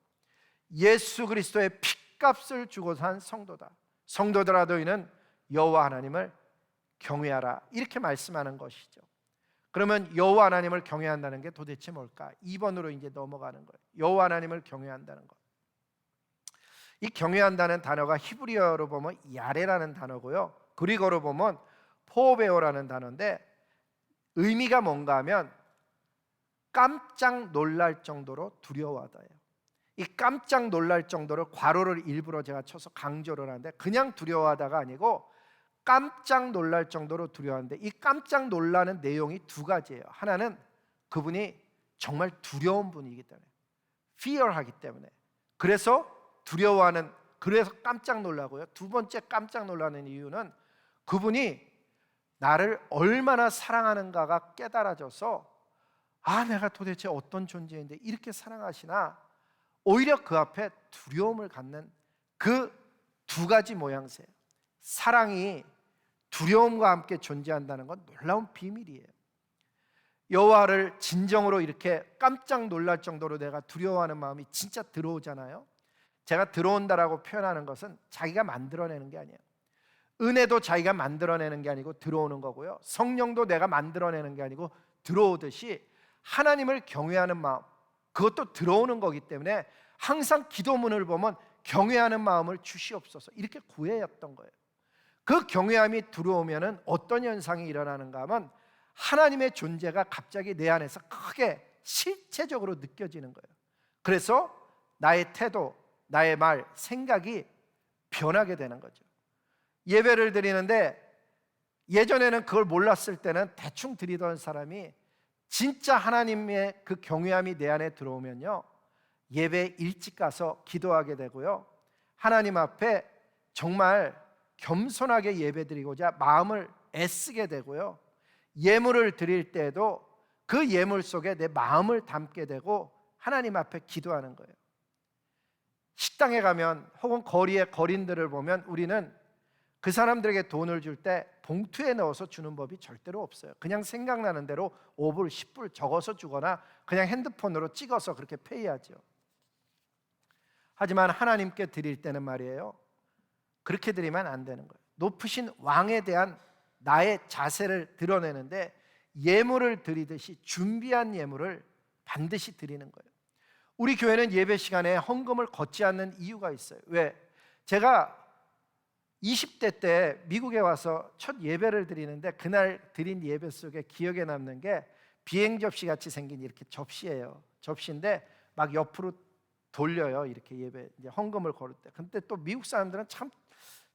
예수 그리스도의 핏값을 주고 산 성도다. 성도들아 너희는 여호와 하나님을 경외하라. 이렇게 말씀하는 것이죠. 그러면 여호와 하나님을 경외한다는 게 도대체 뭘까? 2번으로 이제 넘어가는 거예요. 여호와 하나님을 경외한다는 것. 이 경외한다는 단어가 히브리어로 보면 야레라는 단어고요, 그리고로 보면 포베오라는 단어인데 의미가 뭔가 하면 깜짝 놀랄 정도로 두려워하다예요. 이 깜짝 놀랄 정도로 괄호를 일부러 제가 쳐서 강조를 하는데 그냥 두려워하다가 아니고 깜짝 놀랄 정도로 두려워하는데 이 깜짝 놀라는 내용이 두 가지예요. 하나는 그분이 정말 두려운 분이기 때문에, fear하기 때문에, 그래서 두려워하는, 그래서 깜짝 놀라고요. 두 번째 깜짝 놀라는 이유는 그분이 나를 얼마나 사랑하는가가 깨달아져서 내가 도대체 어떤 존재인데 이렇게 사랑하시나, 오히려 그 앞에 두려움을 갖는 그 두 가지 모양새예요. 사랑이 두려움과 함께 존재한다는 건 놀라운 비밀이에요. 여호와를 진정으로 이렇게 깜짝 놀랄 정도로 내가 두려워하는 마음이 진짜 들어오잖아요. 제가 들어온다라고 표현하는 것은 자기가 만들어내는 게 아니에요. 은혜도 자기가 만들어내는 게 아니고 들어오는 거고요, 성령도 내가 만들어내는 게 아니고 들어오듯이 하나님을 경외하는 마음, 그것도 들어오는 거기 때문에 항상 기도문을 보면 경외하는 마음을 주시옵소서 이렇게 구해였던 거예요. 그 경외함이 들어오면은 어떤 현상이 일어나는가 하면 하나님의 존재가 갑자기 내 안에서 크게 실체적으로 느껴지는 거예요. 그래서 나의 태도, 나의 말, 생각이 변하게 되는 거죠. 예배를 드리는데 예전에는 그걸 몰랐을 때는 대충 드리던 사람이 진짜 하나님의 그 경외함이 내 안에 들어오면요, 예배 일찍 가서 기도하게 되고요, 하나님 앞에 정말 겸손하게 예배드리고자 마음을 애쓰게 되고요, 예물을 드릴 때에도 그 예물 속에 내 마음을 담게 되고 하나님 앞에 기도하는 거예요. 식당에 가면 혹은 거리의 거린들을 보면 우리는 그 사람들에게 돈을 줄 때 봉투에 넣어서 주는 법이 절대로 없어요. 그냥 생각나는 대로 5불, 10불 적어서 주거나 그냥 핸드폰으로 찍어서 그렇게 페이하죠. 하지만 하나님께 드릴 때는 말이에요, 그렇게 드리면 안 되는 거예요. 높으신 왕에 대한 나의 자세를 드러내는데 예물을 드리듯이 준비한 예물을 반드시 드리는 거예요. 우리 교회는 예배 시간에 헌금을 걷지 않는 이유가 있어요. 왜? 제가 20대 때 미국에 와서 첫 예배를 드리는데 그날 드린 예배 속에 기억에 남는 게 비행 접시 같이 생긴 이렇게 접시예요. 접시인데 막 옆으로 돌려요. 이렇게 예배 이제 헌금을 걸을 때. 근데 또 미국 사람들은 참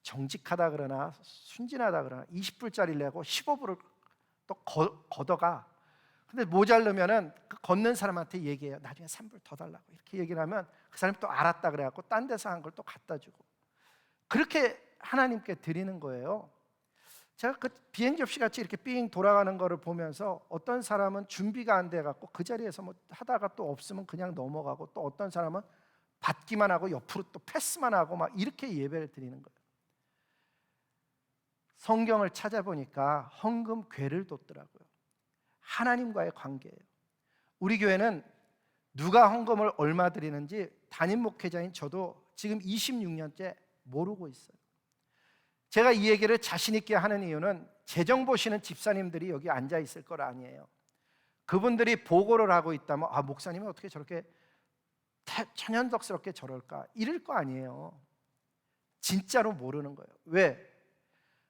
정직하다 그러나 순진하다 그러나 20불짜리를 내고 15불을 또 걷어가. 근데 모자르면은 그 걷는 사람한테 얘기해요. 나중에 3불 더 달라고. 이렇게 얘기를 하면 그 사람이 또 알았다 그래갖고 딴 데서 한 걸 또 갖다 주고. 그렇게 하나님께 드리는 거예요. 제가 그 비행 접시 같이 이렇게 삥 돌아가는 거를 보면서 어떤 사람은 준비가 안 돼 갖고 그 자리에서 뭐 하다가 또 없으면 그냥 넘어가고, 또 어떤 사람은 받기만 하고 옆으로 또 패스만 하고 막 이렇게 예배를 드리는 거예요. 성경을 찾아보니까 헌금궤를 뒀더라고요. 하나님과의 관계예요. 우리 교회는 누가 헌금을 얼마 드리는지 담임 목회자인 저도 지금 26년째 모르고 있어요. 제가 이 얘기를 자신 있게 하는 이유는 재정 보시는 집사님들이 여기 앉아 있을 걸 아니에요. 그분들이 보고를 하고 있다면 아, 목사님은 어떻게 저렇게 천연덕스럽게 저럴까 이럴 거 아니에요. 진짜로 모르는 거예요. 왜?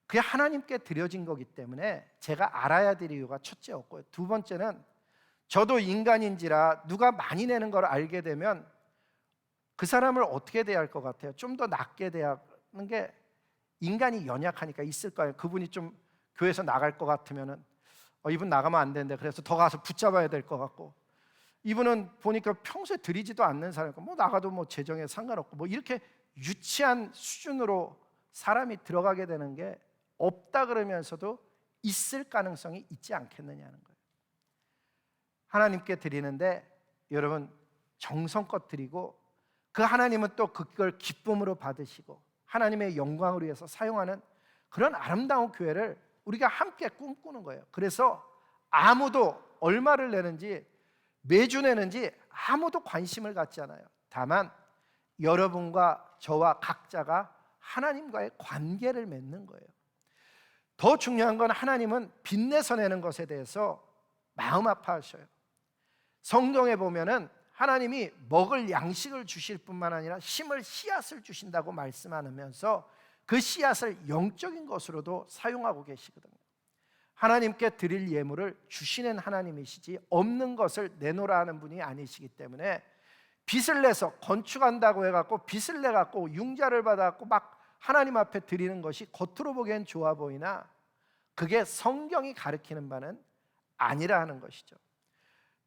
그게 하나님께 드려진 거기 때문에 제가 알아야 될 이유가 첫째였고요. 두 번째는 저도 인간인지라 누가 많이 내는 걸 알게 되면 그 사람을 어떻게 대할 것 같아요? 좀 더 낮게 대하는 게, 인간이 연약하니까 있을 거예요. 그분이 좀 교회에서 나갈 것 같으면은 이분 나가면 안 되는데 그래서 더 가서 붙잡아야 될 것 같고, 이분은 보니까 평소에 드리지도 않는 사람이고 뭐 나가도 뭐 재정에 상관없고 뭐 이렇게 유치한 수준으로 사람이 들어가게 되는 게 없다 그러면서도 있을 가능성이 있지 않겠느냐는 거예요. 하나님께 드리는데 여러분 정성껏 드리고 그 하나님은 또 그걸 기쁨으로 받으시고 하나님의 영광을 위해서 사용하는 그런 아름다운 교회를 우리가 함께 꿈꾸는 거예요. 그래서 아무도 얼마를 내는지 매주 내는지 아무도 관심을 갖지 않아요. 다만 여러분과 저와 각자가 하나님과의 관계를 맺는 거예요. 더 중요한 건 하나님은 빚내서 내는 것에 대해서 마음 아파하셔요. 성경에 보면은 하나님이 먹을 양식을 주실 뿐만 아니라 심을 씨앗을 주신다고 말씀하면서 그 씨앗을 영적인 것으로도 사용하고 계시거든요. 하나님께 드릴 예물을 주시는 하나님이시지 없는 것을 내놓으라 하는 분이 아니시기 때문에 빚을 내서 건축한다고 해갖고 빚을 내갖고 융자를 받아갖고 막 하나님 앞에 드리는 것이 겉으로 보기엔 좋아 보이나 그게 성경이 가르치는 바는 아니라 하는 것이죠.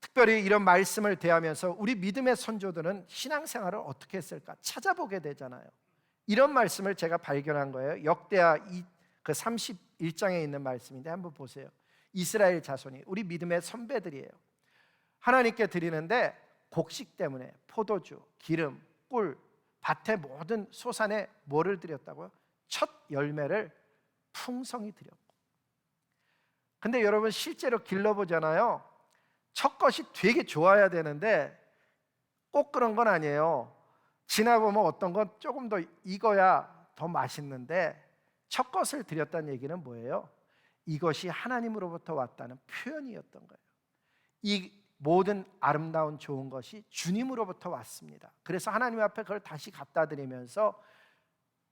특별히 이런 말씀을 대하면서 우리 믿음의 선조들은 신앙생활을 어떻게 했을까 찾아보게 되잖아요. 이런 말씀을 제가 발견한 거예요. 역대하 그 31장에 있는 말씀인데 한번 보세요. 이스라엘 자손이 우리 믿음의 선배들이에요. 하나님께 드리는데 곡식 때문에 포도주, 기름, 꿀, 밭의 모든 소산에 뭐를 드렸다고요? 첫 열매를 풍성히 드렸고. 근데 여러분 실제로 길러보잖아요. 첫 것이 되게 좋아야 되는데 꼭 그런 건 아니에요. 지나보면 어떤 건 조금 더 익어야 더 맛있는데 첫 것을 드렸다는 얘기는 뭐예요? 이것이 하나님으로부터 왔다는 표현이었던 거예요. 이 모든 아름다운 좋은 것이 주님으로부터 왔습니다. 그래서 하나님 앞에 그걸 다시 갖다 드리면서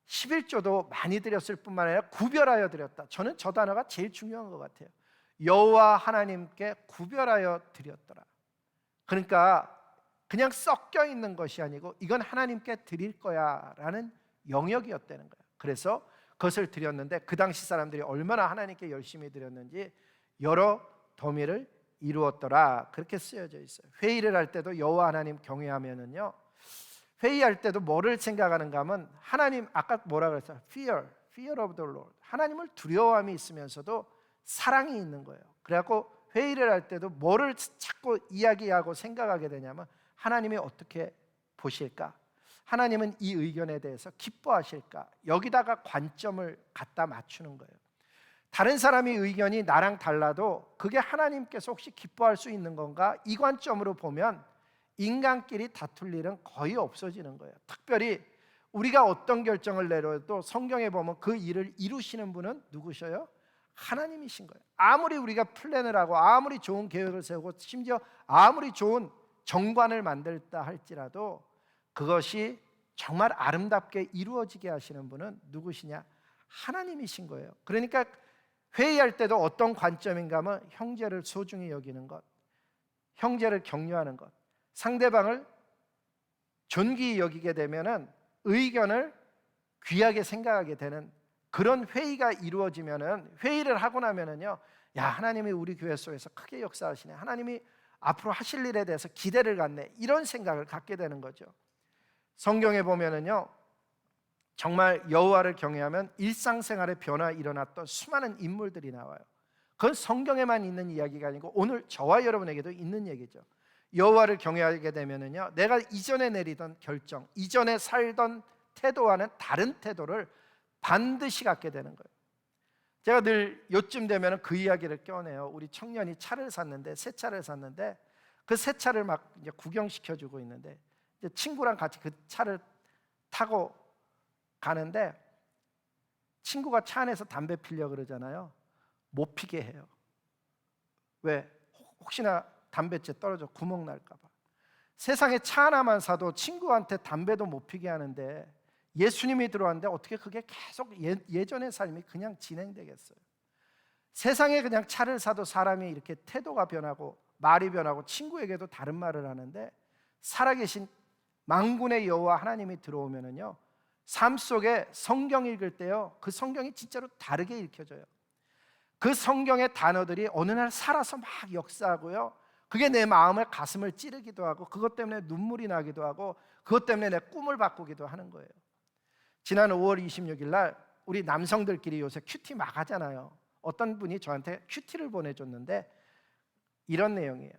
11조도 많이 드렸을 뿐만 아니라 구별하여 드렸다. 저는 저 단어가 제일 중요한 것 같아요. 여호와 하나님께 구별하여 드렸더라. 그러니까 그냥 섞여 있는 것이 아니고 이건 하나님께 드릴 거야 라는 영역이었다는 거예요. 그래서 그것을 드렸는데 그 당시 사람들이 얼마나 하나님께 열심히 드렸는지 여러 더미를 이루었더라. 그렇게 쓰여져 있어요. 회의를 할 때도 여호와 하나님 경외하면은요, 회의할 때도 뭐를 생각하는가 하면 하나님, 아까 뭐라 그랬어요? fear of the Lord. 하나님을 두려워함이 있으면서도 사랑이 있는 거예요. 그래갖고 회의를 할 때도 뭐를 자꾸 이야기하고 생각하게 되냐면 하나님이 어떻게 보실까? 하나님은 이 의견에 대해서 기뻐하실까? 여기다가 관점을 갖다 맞추는 거예요. 다른 사람의 의견이 나랑 달라도 그게 하나님께서 혹시 기뻐할 수 있는 건가? 이 관점으로 보면 인간끼리 다툴 일은 거의 없어지는 거예요. 특별히 우리가 어떤 결정을 내려도 성경에 보면 그 일을 이루시는 분은 누구셔요? 하나님이신 거예요. 아무리 우리가 플랜을 하고 아무리 좋은 계획을 세우고 심지어 아무리 좋은 정관을 만들다 할지라도 그것이 정말 아름답게 이루어지게 하시는 분은 누구시냐? 하나님이신 거예요. 그러니까 회의할 때도 어떤 관점인가 하면 형제를 소중히 여기는 것, 형제를 격려하는 것, 상대방을 존귀히 여기게 되면은 의견을 귀하게 생각하게 되는 그런 회의가 이루어지면은, 회의를 하고 나면은요, 야, 하나님이 우리 교회 속에서 크게 역사하시네, 하나님이 앞으로 하실 일에 대해서 기대를 갖네, 이런 생각을 갖게 되는 거죠. 성경에 보면은요, 정말 여호와를 경외하면 일상생활에 변화 일어났던 수많은 인물들이 나와요. 그건 성경에만 있는 이야기가 아니고 오늘 저와 여러분에게도 있는 얘기죠. 여호와를 경외하게 되면은요, 내가 이전에 내리던 결정, 이전에 살던 태도와는 다른 태도를 반드시 갖게 되는 거예요. 제가 늘 요쯤 되면은 그 이야기를 꺼내요. 우리 청년이 차를 샀는데, 새 차를 샀는데 그 새 차를 막 이제 구경시켜 주고 있는데, 이제 친구랑 같이 그 차를 타고 가는데 친구가 차 안에서 담배 피려 그러잖아요. 못 피게 해요. 왜? 혹시나 담배째 떨어져 구멍 날까 봐. 세상에 차 하나만 사도 친구한테 담배도 못 피게 하는데 예수님이 들어왔는데 어떻게 그게 계속 예전의 삶이 그냥 진행되겠어요? 세상에 그냥 차를 사도 사람이 이렇게 태도가 변하고 말이 변하고 친구에게도 다른 말을 하는데, 살아계신 만군의 여호와 하나님이 들어오면은요, 삶 속에 성경 읽을 때요, 그 성경이 진짜로 다르게 읽혀져요. 그 성경의 단어들이 어느 날 살아서 막 역사하고요, 그게 내 마음을 가슴을 찌르기도 하고 그것 때문에 눈물이 나기도 하고 그것 때문에 내 꿈을 바꾸기도 하는 거예요. 지난 5월 26일 날 우리 남성들끼리 요새 큐티 막 하잖아요. 어떤 분이 저한테 큐티를 보내줬는데 이런 내용이에요.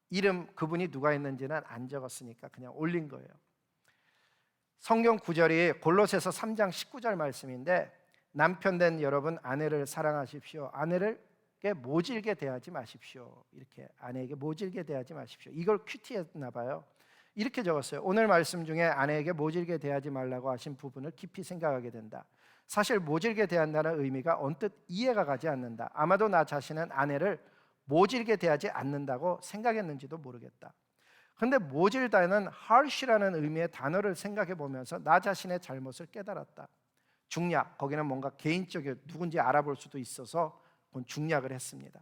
이름 그분이 누가 했는지는 안 적었으니까 그냥 올린 거예요. 성경 구절이 골로새서 3장 19절 말씀인데, 남편 된 여러분 아내를 사랑하십시오. 아내에게 모질게 대하지 마십시오. 이렇게 아내에게 모질게 대하지 마십시오. 이걸 큐티했나 봐요. 이렇게 적었어요. 오늘 말씀 중에 아내에게 모질게 대하지 말라고 하신 부분을 깊이 생각하게 된다. 사실 모질게 대한다는 의미가 언뜻 이해가 가지 않는다. 아마도 나 자신은 아내를 모질게 대하지 않는다고 생각했는지도 모르겠다. 그런데 모질다는 harsh라는 의미의 단어를 생각해 보면서 나 자신의 잘못을 깨달았다. 중략, 거기는 뭔가 개인적인 누군지 알아볼 수도 있어서 중략을 했습니다.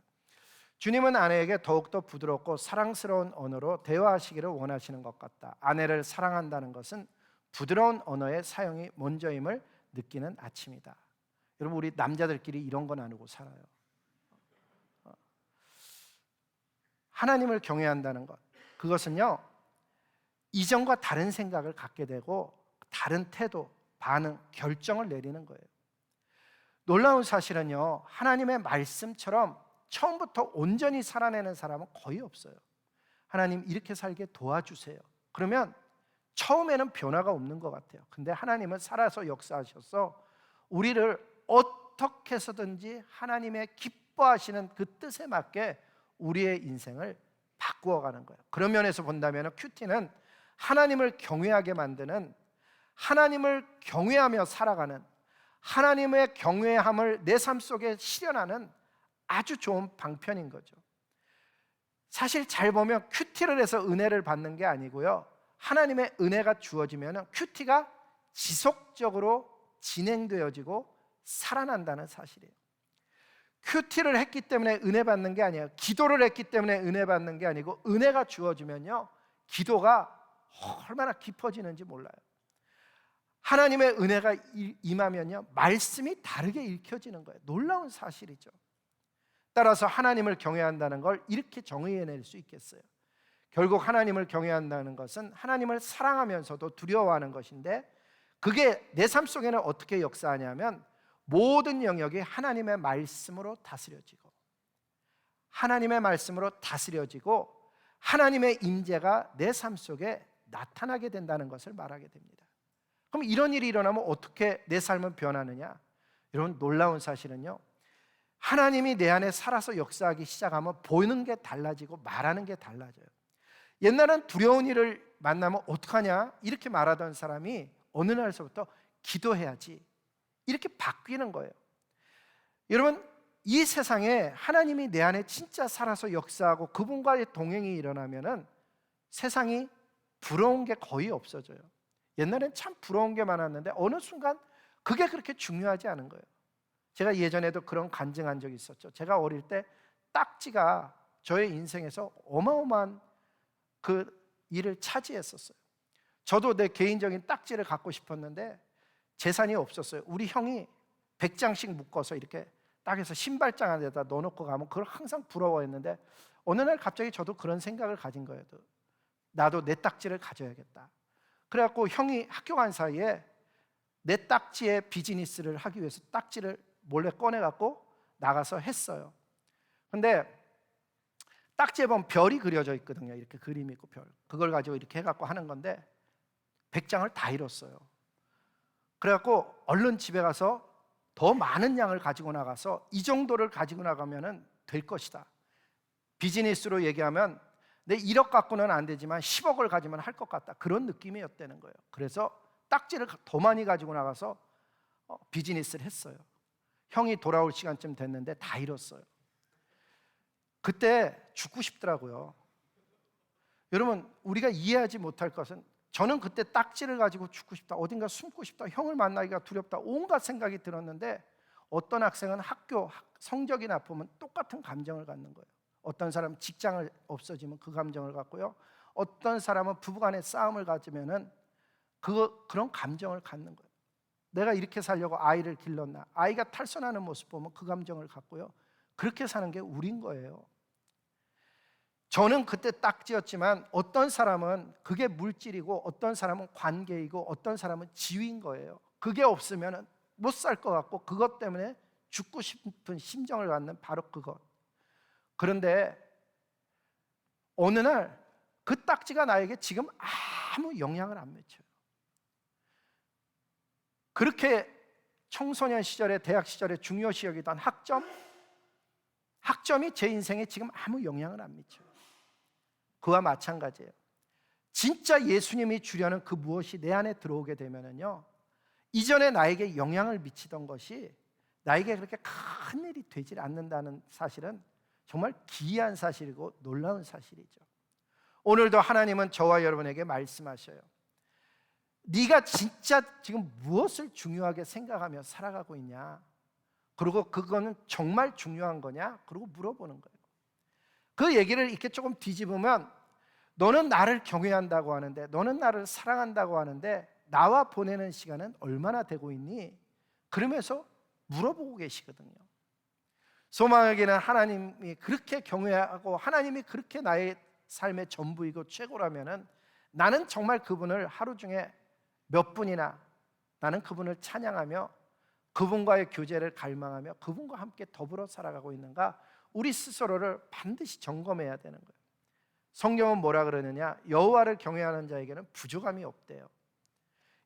주님은 아내에게 더욱더 부드럽고 사랑스러운 언어로 대화하시기를 원하시는 것 같다. 아내를 사랑한다는 것은 부드러운 언어의 사용이 먼저임을 느끼는 아침이다. 여러분, 우리 남자들끼리 이런 거 나누고 살아요. 하나님을 경외한다는 것, 그것은요, 이전과 다른 생각을 갖게 되고 다른 태도, 반응, 결정을 내리는 거예요. 놀라운 사실은요, 하나님의 말씀처럼 처음부터 온전히 살아내는 사람은 거의 없어요. 하나님 이렇게 살게 도와주세요. 그러면 처음에는 변화가 없는 것 같아요. 근데 하나님은 살아서 역사하셔서 우리를 어떻게 해서든지 하나님의 기뻐하시는 그 뜻에 맞게 우리의 인생을 바꾸어가는 거예요. 그런 면에서 본다면 큐티는 하나님을 경외하게 만드는, 하나님을 경외하며 살아가는, 하나님의 경외함을 내 삶 속에 실현하는 아주 좋은 방편인 거죠. 사실 잘 보면 큐티를 해서 은혜를 받는 게 아니고요, 하나님의 은혜가 주어지면 큐티가 지속적으로 진행되어지고 살아난다는 사실이에요. 큐티를 했기 때문에 은혜 받는 게 아니에요. 기도를 했기 때문에 은혜 받는 게 아니고, 은혜가 주어지면요, 기도가 얼마나 깊어지는지 몰라요. 하나님의 은혜가 임하면요, 말씀이 다르게 읽혀지는 거예요. 놀라운 사실이죠. 따라서 하나님을 경외한다는 걸 이렇게 정의해낼 수 있겠어요. 결국 하나님을 경외한다는 것은 하나님을 사랑하면서도 두려워하는 것인데, 그게 내 삶 속에는 어떻게 역사하냐면 모든 영역이 하나님의 말씀으로 다스려지고, 하나님의 말씀으로 다스려지고 하나님의 임재가 내 삶 속에 나타나게 된다는 것을 말하게 됩니다. 그럼 이런 일이 일어나면 어떻게 내 삶은 변하느냐? 여러분, 놀라운 사실은요, 하나님이 내 안에 살아서 역사하기 시작하면 보이는 게 달라지고 말하는 게 달라져요. 옛날엔 두려운 일을 만나면 어떡하냐 이렇게 말하던 사람이 어느 날서부터 기도해야지 이렇게 바뀌는 거예요. 여러분, 이 세상에 하나님이 내 안에 진짜 살아서 역사하고 그분과의 동행이 일어나면은 세상이 부러운 게 거의 없어져요. 옛날엔 참 부러운 게 많았는데 어느 순간 그게 그렇게 중요하지 않은 거예요. 제가 예전에도 그런 간증한 적이 있었죠. 제가 어릴 때 딱지가 저의 인생에서 어마어마한 그 일을 차지했었어요. 저도 내 개인적인 딱지를 갖고 싶었는데 재산이 없었어요. 우리 형이 100장씩 묶어서 이렇게 딱 해서 신발장 안에다 넣어놓고 가면 그걸 항상 부러워했는데 어느 날 갑자기 저도 그런 생각을 가진 거예요. 나도 내 딱지를 가져야겠다. 그래갖고 형이 학교 간 사이에 내 딱지의 비즈니스를 하기 위해서 딱지를 몰래 꺼내갖고 나가서 했어요. 근데 딱지에 보면 별이 그려져 있거든요. 이렇게 그림이 있고 별. 그걸 가지고 이렇게 해갖고 하는 건데 100장을 다 잃었어요. 그래갖고 얼른 집에 가서 더 많은 양을 가지고 나가서 이 정도를 가지고 나가면 될 것이다. 비즈니스로 얘기하면 내 1억 갖고는 안 되지만 10억을 가지면 할 것 같다. 그런 느낌이었다는 거예요. 그래서 딱지를 더 많이 가지고 나가서 비즈니스를 했어요. 형이 돌아올 시간쯤 됐는데 다 잃었어요. 그때 죽고 싶더라고요. 여러분, 우리가 이해하지 못할 것은 저는 그때 딱지를 가지고 죽고 싶다, 어딘가 숨고 싶다, 형을 만나기가 두렵다, 온갖 생각이 들었는데 어떤 학생은 학교 성적이 나쁘면 똑같은 감정을 갖는 거예요. 어떤 사람은 직장을 없어지면 그 감정을 갖고요. 어떤 사람은 부부간의 싸움을 가지면은 그런 감정을 갖는 거예요. 내가 이렇게 살려고 아이를 길렀나, 아이가 탈선하는 모습 보면 그 감정을 갖고요. 그렇게 사는 게 우린 거예요. 저는 그때 딱지였지만 어떤 사람은 그게 물질이고 어떤 사람은 관계이고 어떤 사람은 지위인 거예요. 그게 없으면 못 살 것 같고 그것 때문에 죽고 싶은 심정을 갖는 바로 그것. 그런데 어느 날 그 딱지가 나에게 지금 아무 영향을 안 미쳐요. 그렇게 청소년 시절에, 대학 시절에 중요시 여기던 학점이 제 인생에 지금 아무 영향을 안 미쳐요. 그와 마찬가지예요. 진짜 예수님이 주려는 그 무엇이 내 안에 들어오게 되면은요, 이전에 나에게 영향을 미치던 것이 나에게 그렇게 큰 일이 되질 않는다는 사실은 정말 기이한 사실이고 놀라운 사실이죠. 오늘도 하나님은 저와 여러분에게 말씀하셔요. 네가 진짜 지금 무엇을 중요하게 생각하며 살아가고 있냐? 그리고 그거는 정말 중요한 거냐? 그리고 물어보는 거예요. 그 얘기를 이렇게 조금 뒤집으면 너는 나를 경외한다고 하는데, 너는 나를 사랑한다고 하는데 나와 보내는 시간은 얼마나 되고 있니? 그러면서 물어보고 계시거든요. 소망에게는 하나님이 그렇게 경외하고 하나님이 그렇게 나의 삶의 전부이고 최고라면은 나는 정말 그분을 하루 중에 몇 분이나 나는 그분을 찬양하며 그분과의 교제를 갈망하며 그분과 함께 더불어 살아가고 있는가? 우리 스스로를 반드시 점검해야 되는 거예요. 성경은 뭐라 그러느냐? 여호와를 경외하는 자에게는 부족함이 없대요.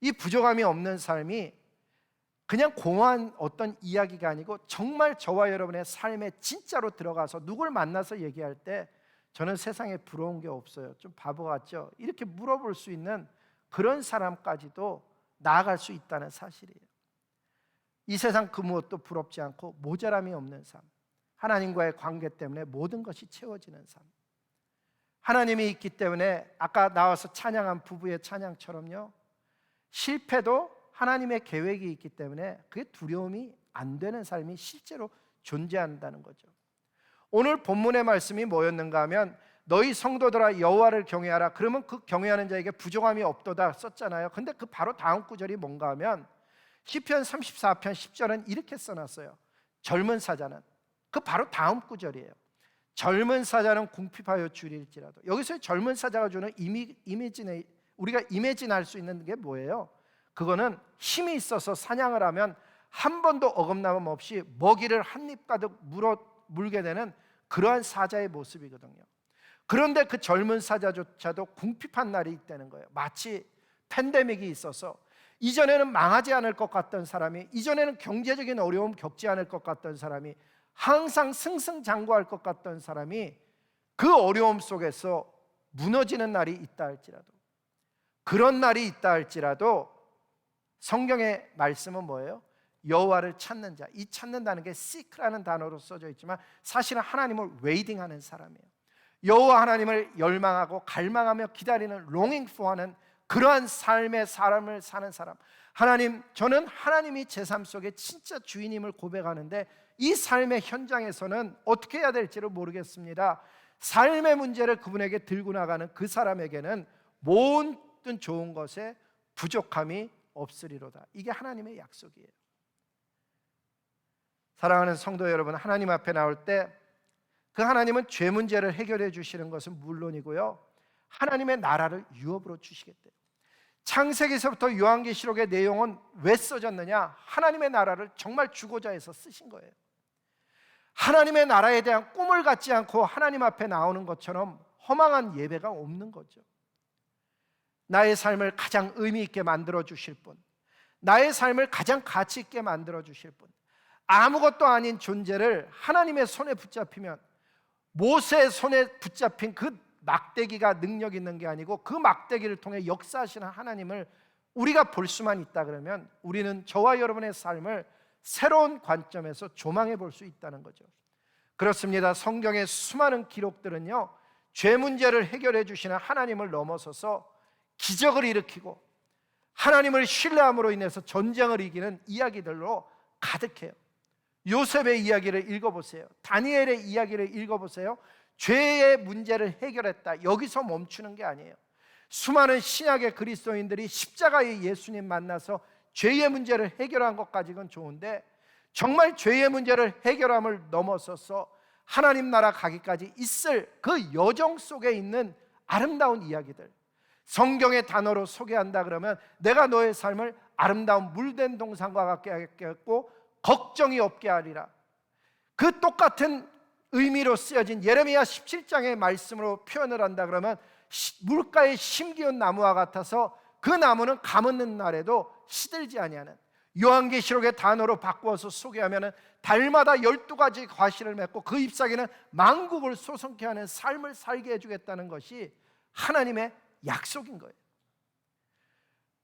이 부족함이 없는 삶이 그냥 공허한 어떤 이야기가 아니고 정말 저와 여러분의 삶에 진짜로 들어가서 누굴 만나서 얘기할 때 저는 세상에 부러운 게 없어요, 좀 바보 같죠? 이렇게 물어볼 수 있는 그런 사람까지도 나아갈 수 있다는 사실이에요. 이 세상 그 무엇도 부럽지 않고 모자람이 없는 삶, 하나님과의 관계 때문에 모든 것이 채워지는 삶, 하나님이 있기 때문에 아까 나와서 찬양한 부부의 찬양처럼요, 실패도 하나님의 계획이 있기 때문에 그게 두려움이 안 되는 삶이 실제로 존재한다는 거죠. 오늘 본문의 말씀이 뭐였는가 하면 너희 성도들아 여호와를 경외하라. 그러면 그 경외하는 자에게 부족함이 없도다 썼잖아요. 근데 그 바로 다음 구절이 뭔가 하면 시편 34편 10절은 이렇게 써놨어요. 젊은 사자는, 그 바로 다음 구절이에요. 젊은 사자는 궁핍하여 줄일지라도. 여기서 젊은 사자가 주는 이미지네, 우리가 이미진할 수 있는 게 뭐예요? 그거는 힘이 있어서 사냥을 하면 한 번도 어긋남 없이 먹이를 한 입 가득 물게 되는 그러한 사자의 모습이거든요. 그런데 그 젊은 사자조차도 궁핍한 날이 있다는 거예요. 마치 팬데믹이 있어서 이전에는 망하지 않을 것 같던 사람이, 이전에는 경제적인 어려움 겪지 않을 것 같던 사람이, 항상 승승장구할 것 같던 사람이 그 어려움 속에서 무너지는 날이 있다 할지라도, 그런 날이 있다 할지라도 성경의 말씀은 뭐예요? 여호와를 찾는 자. 이 찾는다는 게 seek라는 단어로 써져 있지만 사실은 하나님을 웨이팅하는 사람이에요. 여호와 하나님을 열망하고 갈망하며 기다리는 longing for 하는 그러한 삶의 사람을 사는 사람. 하나님, 저는 하나님이 제 삶 속에 진짜 주인임을 고백하는데 이 삶의 현장에서는 어떻게 해야 될지를 모르겠습니다. 삶의 문제를 그분에게 들고 나가는 그 사람에게는 모든 좋은 것에 부족함이 없으리로다. 이게 하나님의 약속이에요. 사랑하는 성도 여러분, 하나님 앞에 나올 때 그 하나님은 죄 문제를 해결해 주시는 것은 물론이고요, 하나님의 나라를 유업으로 주시겠대요. 창세기서부터 요한계시록의 내용은 왜 써졌느냐? 하나님의 나라를 정말 주고자 해서 쓰신 거예요. 하나님의 나라에 대한 꿈을 갖지 않고 하나님 앞에 나오는 것처럼 허망한 예배가 없는 거죠. 나의 삶을 가장 의미 있게 만들어 주실 분, 나의 삶을 가장 가치 있게 만들어 주실 분, 아무것도 아닌 존재를 하나님의 손에 붙잡히면, 모세의 손에 붙잡힌 그 막대기가 능력 있는 게 아니고 그 막대기를 통해 역사하시는 하나님을 우리가 볼 수만 있다 그러면 우리는 저와 여러분의 삶을 새로운 관점에서 조망해 볼 수 있다는 거죠. 그렇습니다. 성경의 수많은 기록들은요, 죄 문제를 해결해 주시는 하나님을 넘어서서 기적을 일으키고 하나님을 신뢰함으로 인해서 전쟁을 이기는 이야기들로 가득해요. 요셉의 이야기를 읽어보세요. 다니엘의 이야기를 읽어보세요. 죄의 문제를 해결했다, 여기서 멈추는 게 아니에요. 수많은 신약의 그리스도인들이 십자가의 예수님 만나서 죄의 문제를 해결한 것까지는 좋은데, 정말 죄의 문제를 해결함을 넘어서서 하나님 나라 가기까지 있을 그 여정 속에 있는 아름다운 이야기들, 성경의 단어로 소개한다 그러면 내가 너의 삶을 아름다운 물된 동산과 같게 하겠고 걱정이 없게 하리라. 그 똑같은 의미로 쓰여진 예레미야 17장의 말씀으로 표현을 한다 그러면 물가에 심기운 나무와 같아서 그 나무는 가뭄는 날에도 시들지 아니하는, 요한계시록의 단어로 바꾸어서 소개하면 달마다 12가지 과실을 맺고 그 잎사귀는 만국을 소성케 하는 삶을 살게 해주겠다는 것이 하나님의 약속인 거예요.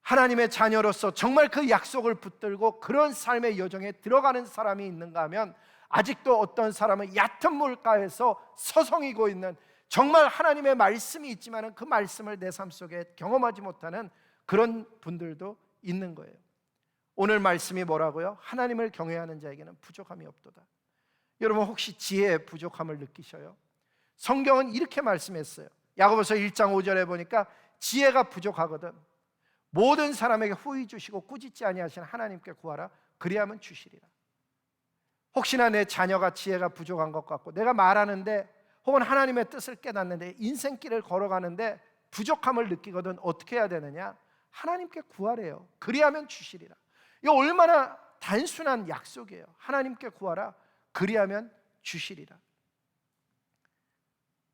하나님의 자녀로서 정말 그 약속을 붙들고 그런 삶의 여정에 들어가는 사람이 있는가 하면, 아직도 어떤 사람은 얕은 물가에서 서성이고 있는, 정말 하나님의 말씀이 있지만 그 말씀을 내 삶 속에 경험하지 못하는 그런 분들도 있는 거예요. 오늘 말씀이 뭐라고요? 하나님을 경외하는 자에게는 부족함이 없도다. 여러분, 혹시 지혜의 부족함을 느끼셔요? 성경은 이렇게 말씀했어요. 야고보서 1장 5절에 보니까 지혜가 부족하거든 모든 사람에게 후히 주시고 꾸짖지 아니하시는 하나님께 구하라, 그리하면 주시리라. 혹시나 내 자녀가 지혜가 부족한 것 같고, 내가 말하는데 혹은 하나님의 뜻을 깨닫는데 인생길을 걸어가는데 부족함을 느끼거든, 어떻게 해야 되느냐? 하나님께 구하래요. 그리하면 주시리라. 이거 얼마나 단순한 약속이에요. 하나님께 구하라, 그리하면 주시리라.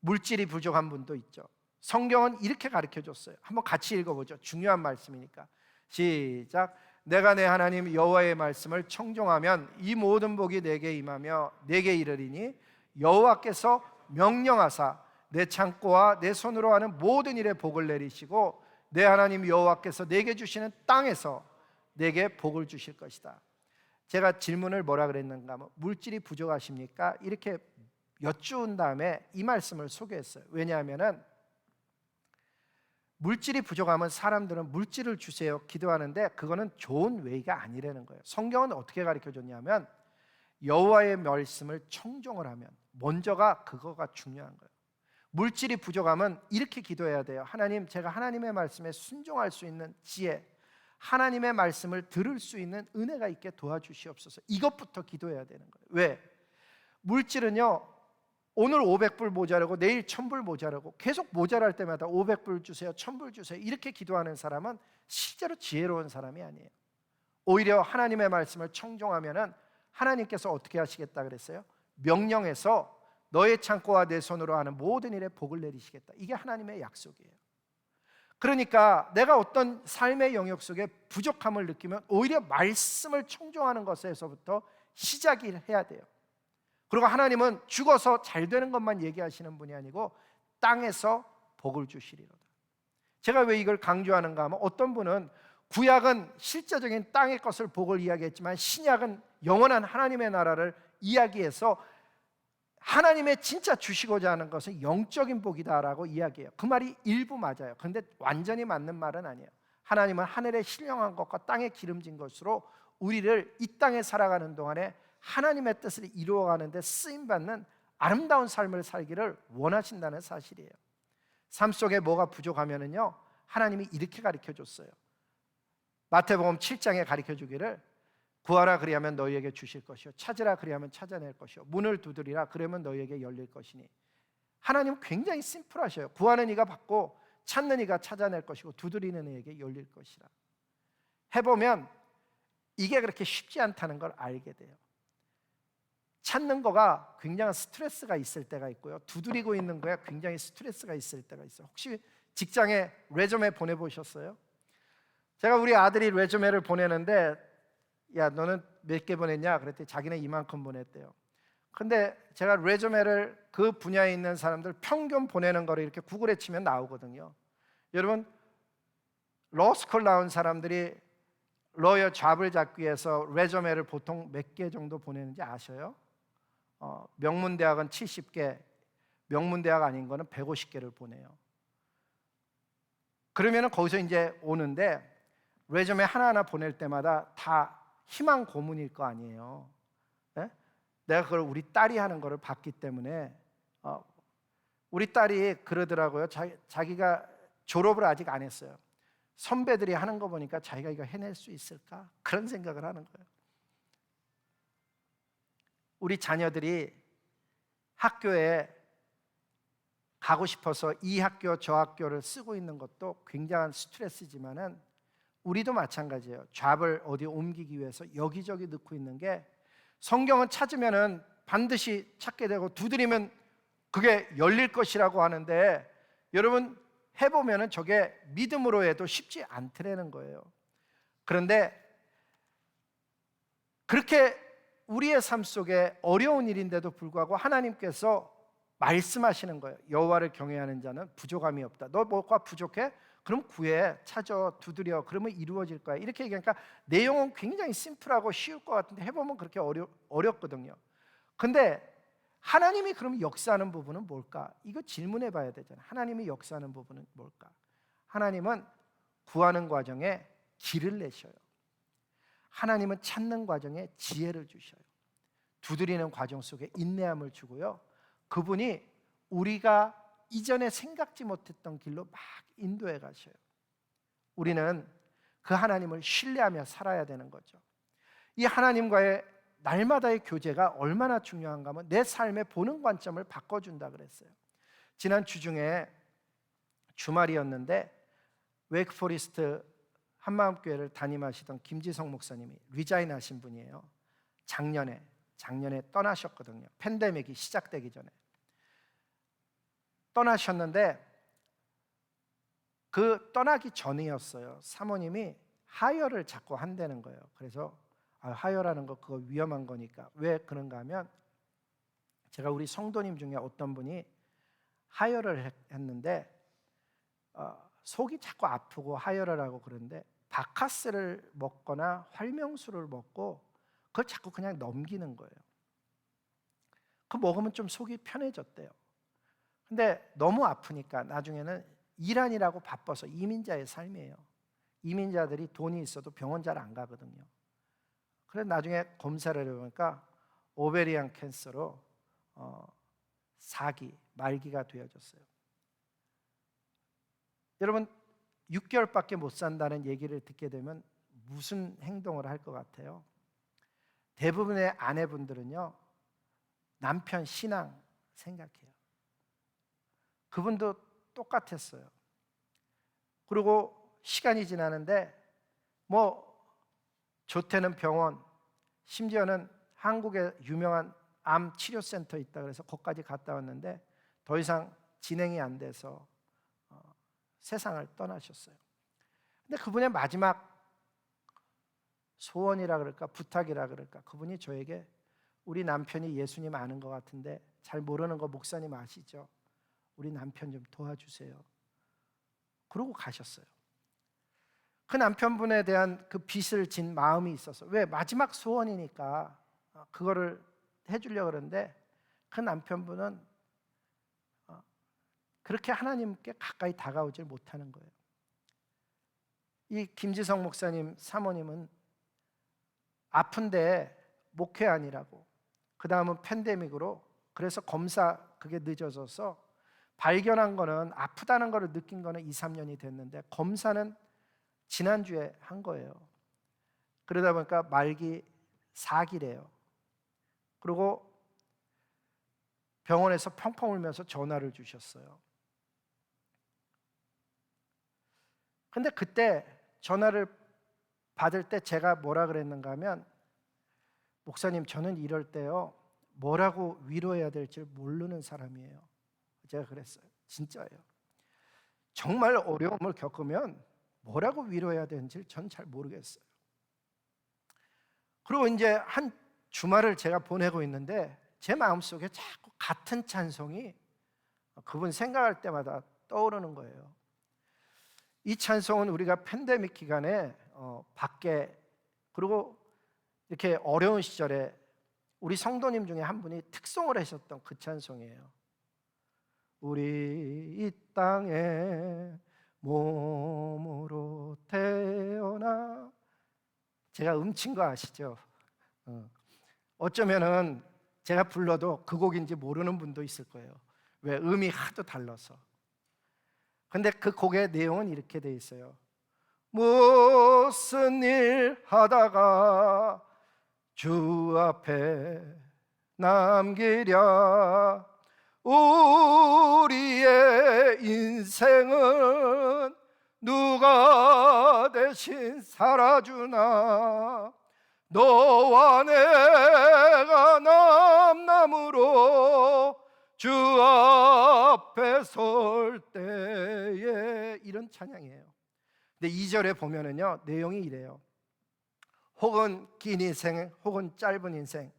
물질이 부족한 분도 있죠. 성경은 이렇게 가르쳐줬어요. 한번 같이 읽어보죠. 중요한 말씀이니까. 시작. 내가 내 하나님 여호와의 말씀을 청종하면 이 모든 복이 내게 임하며 내게 이르리니, 여호와께서 명령하사 내 창고와 내 손으로 하는 모든 일에 복을 내리시고 내 하나님 여호와께서 내게 주시는 땅에서 내게 복을 주실 것이다. 제가 질문을 뭐라 그랬는가 하면, 물질이 부족하십니까? 이렇게 여쭈은 다음에 이 말씀을 소개했어요. 왜냐하면 물질이 부족하면 사람들은 물질을 주세요 기도하는데 그거는 좋은 웨이가 아니라는 거예요. 성경은 어떻게 가르쳐줬냐면, 여호와의 말씀을 청종을 하면 먼저가 그거가 중요한 거예요. 물질이 부족하면 이렇게 기도해야 돼요. 하나님, 제가 하나님의 말씀에 순종할 수 있는 지혜, 하나님의 말씀을 들을 수 있는 은혜가 있게 도와주시옵소서. 이것부터 기도해야 되는 거예요. 왜? 물질은요, 오늘 500불 모자라고 내일 1000불 모자라고 계속 모자랄 때마다 500불 주세요, 1000불 주세요 이렇게 기도하는 사람은 실제로 지혜로운 사람이 아니에요. 오히려 하나님의 말씀을 청종하면은 하나님께서 어떻게 하시겠다 그랬어요? 명령해서 너의 창고와 내 손으로 하는 모든 일에 복을 내리시겠다. 이게 하나님의 약속이에요. 그러니까 내가 어떤 삶의 영역 속에 부족함을 느끼면 오히려 말씀을 청종하는 것에서부터 시작을 해야 돼요. 그리고 하나님은 죽어서 잘 되는 것만 얘기하시는 분이 아니고 땅에서 복을 주시리로다. 제가 왜 이걸 강조하는가 하면 어떤 분은 구약은 실제적인 땅의 것을 복을 이야기했지만 신약은 영원한 하나님의 나라를 이야기해서 하나님의 진짜 주시고자 하는 것은 영적인 복이다라고 이야기해요. 그 말이 일부 맞아요. 그런데 완전히 맞는 말은 아니에요. 하나님은 하늘에 신령한 것과 땅에 기름진 것으로 우리를 이 땅에 살아가는 동안에 하나님의 뜻을 이루어가는 데 쓰임받는 아름다운 삶을 살기를 원하신다는 사실이에요. 삶 속에 뭐가 부족하면은요, 하나님이 이렇게 가르쳐 줬어요. 마태복음 7장에 가르쳐 주기를 구하라 그리하면 너희에게 주실 것이요 찾으라 그리하면 찾아낼 것이요 문을 두드리라 그러면 너희에게 열릴 것이니. 하나님은 굉장히 심플하셔요. 구하는 이가 받고 찾는 이가 찾아낼 것이고 두드리는 이에게 열릴 것이라. 해보면 이게 그렇게 쉽지 않다는 걸 알게 돼요. 찾는 거가 굉장한 스트레스가 있을 때가 있고요, 두드리고 있는 거에 굉장히 스트레스가 있을 때가 있어요. 혹시 직장에 레주메 보내보셨어요? 제가 우리 아들이 레주메를 보내는데 야 너는 몇 개 보냈냐 그랬더니 자기는 이만큼 보냈대요. 근데 제가 레주메를 그 분야에 있는 사람들 평균 보내는 거를 이렇게 구글에 치면 나오거든요. 여러분 로스쿨 나온 사람들이 러이어 잡을 잡기 위해서 레주메를 보통 몇 개 정도 보내는지 아셔요? 명문대학은 70개, 명문대학 아닌 거는 150개를 보내요. 그러면은 거기서 이제 오는데 레주메 하나하나 보낼 때마다 다 희망 고문일 거 아니에요. 네? 내가 그걸 우리 딸이 하는 거를 봤기 때문에 우리 딸이 그러더라고요. 자기가 졸업을 아직 안 했어요. 선배들이 하는 거 보니까 자기가 이거 해낼 수 있을까? 그런 생각을 하는 거예요. 우리 자녀들이 학교에 가고 싶어서 이 학교 저 학교를 쓰고 있는 것도 굉장한 스트레스지만은 우리도 마찬가지예요. 잡을 어디 옮기기 위해서 여기저기 넣고 있는 게, 성경은 찾으면은 반드시 찾게 되고 두드리면 그게 열릴 것이라고 하는데 여러분 해보면은 저게 믿음으로 해도 쉽지 않더라는 거예요. 그런데 그렇게 우리의 삶 속에 어려운 일인데도 불구하고 하나님께서 말씀하시는 거예요. 여호와를 경외하는 자는 부족함이 없다. 너 뭐가 부족해? 그럼 구해, 찾아, 두드려. 그러면 이루어질 거야. 이렇게 얘기하니까 내용은 굉장히 심플하고 쉬울 것 같은데 해보면 그렇게 어렵거든요. 근데 하나님이 그럼 역사하는 부분은 뭘까? 이거 질문해 봐야 되잖아요. 하나님이 역사하는 부분은 뭘까? 하나님은 구하는 과정에 길을 내셔요. 하나님은 찾는 과정에 지혜를 주셔요. 두드리는 과정 속에 인내함을 주고요, 그분이 우리가 이전에 생각지 못했던 길로 막 인도해 가셔요. 우리는 그 하나님을 신뢰하며 살아야 되는 거죠. 이 하나님과의 날마다의 교제가 얼마나 중요한가 하면 내 삶의 보는 관점을 바꿔준다 그랬어요. 지난 주중에 주말이었는데 웨이크포리스트 한마음교회를 담임하시던 김지성 목사님이 리자인 하신 분이에요. 작년에 떠나셨거든요. 팬데믹이 시작되기 전에 떠나셨는데 그 떠나기 전이었어요. 사모님이 하혈을 자꾸 한다는 거예요. 그래서 하혈하는 거 그거 위험한 거니까. 왜 그런가 하면 제가 우리 성도님 중에 어떤 분이 하혈을 했는데 속이 자꾸 아프고 하혈을 하고 그런데 바카스를 먹거나 활명수를 먹고 그걸 자꾸 그냥 넘기는 거예요. 그 먹으면 좀 속이 편해졌대요. 근데 너무 아프니까 나중에는 이란이라고 바빠서, 이민자의 삶이에요. 이민자들이 돈이 있어도 병원 잘 안 가거든요. 그래서 나중에 검사를 해보니까 오베리안 캔서로 4기 말기가 되어졌어요. 여러분 6개월밖에 못 산다는 얘기를 듣게 되면 무슨 행동을 할 것 같아요? 대부분의 아내분들은요, 남편 신앙 생각해요. 그분도 똑같았어요. 그리고 시간이 지나는데 뭐 좋다는 병원, 심지어는 한국에 유명한 암 치료센터 있다 그래서 거기까지 갔다 왔는데 더 이상 진행이 안 돼서 세상을 떠나셨어요. 근데 그분의 마지막 소원이라 그럴까, 부탁이라 그럴까, 그분이 저에게 우리 남편이 예수님 아는 것 같은데 잘 모르는 거 목사님 아시죠? 우리 남편 좀 도와주세요. 그러고 가셨어요. 그 남편분에 대한 그 빚을 진 마음이 있어서, 왜 마지막 소원이니까 그거를 해주려고 그러는데 그 남편분은 그렇게 하나님께 가까이 다가오질 못하는 거예요. 이 김지성 목사님 사모님은 아픈데 목회아니라고, 그 다음은 팬데믹으로, 그래서 검사 그게 늦어져서 발견한 거는, 아프다는 거를 느낀 거는 2, 3년이 됐는데 검사는 지난주에 한 거예요. 그러다 보니까 말기 4기래요. 그리고 병원에서 펑펑 울면서 전화를 주셨어요. 근데 그때 전화를 받을 때 제가 뭐라 그랬는가 하면, 목사님, 저는 이럴 때요 뭐라고 위로해야 될지 모르는 사람이에요. 제가 그랬어요. 진짜예요. 정말 어려움을 겪으면 뭐라고 위로해야 되는지 전 잘 모르겠어요. 그리고 이제 한 주말을 제가 보내고 있는데 제 마음속에 자꾸 같은 찬송이 그분 생각할 때마다 떠오르는 거예요. 이 찬송은 우리가 팬데믹 기간에 밖에, 그리고 이렇게 어려운 시절에 우리 성도님 중에 한 분이 특송을 하셨던 그 찬송이에요. 우리 이 땅에 몸으로 태어나, 제가 음친 거 아시죠? 어쩌면은 제가 불러도 그 곡인지 모르는 분도 있을 거예요. 왜? 음이 하도 달라서. 근데 그 곡의 내용은 이렇게 돼 있어요. 무슨 일 하다가 주 앞에 남기랴, 우리의 인생은 누가 대신 살아주나, 너와 내가 남남으로 주 앞에 설 때에, 이런 찬양이에요. 근데 2절에 보면은요 내용이 이래요. 혹은 긴 인생, 혹은 짧은 인생,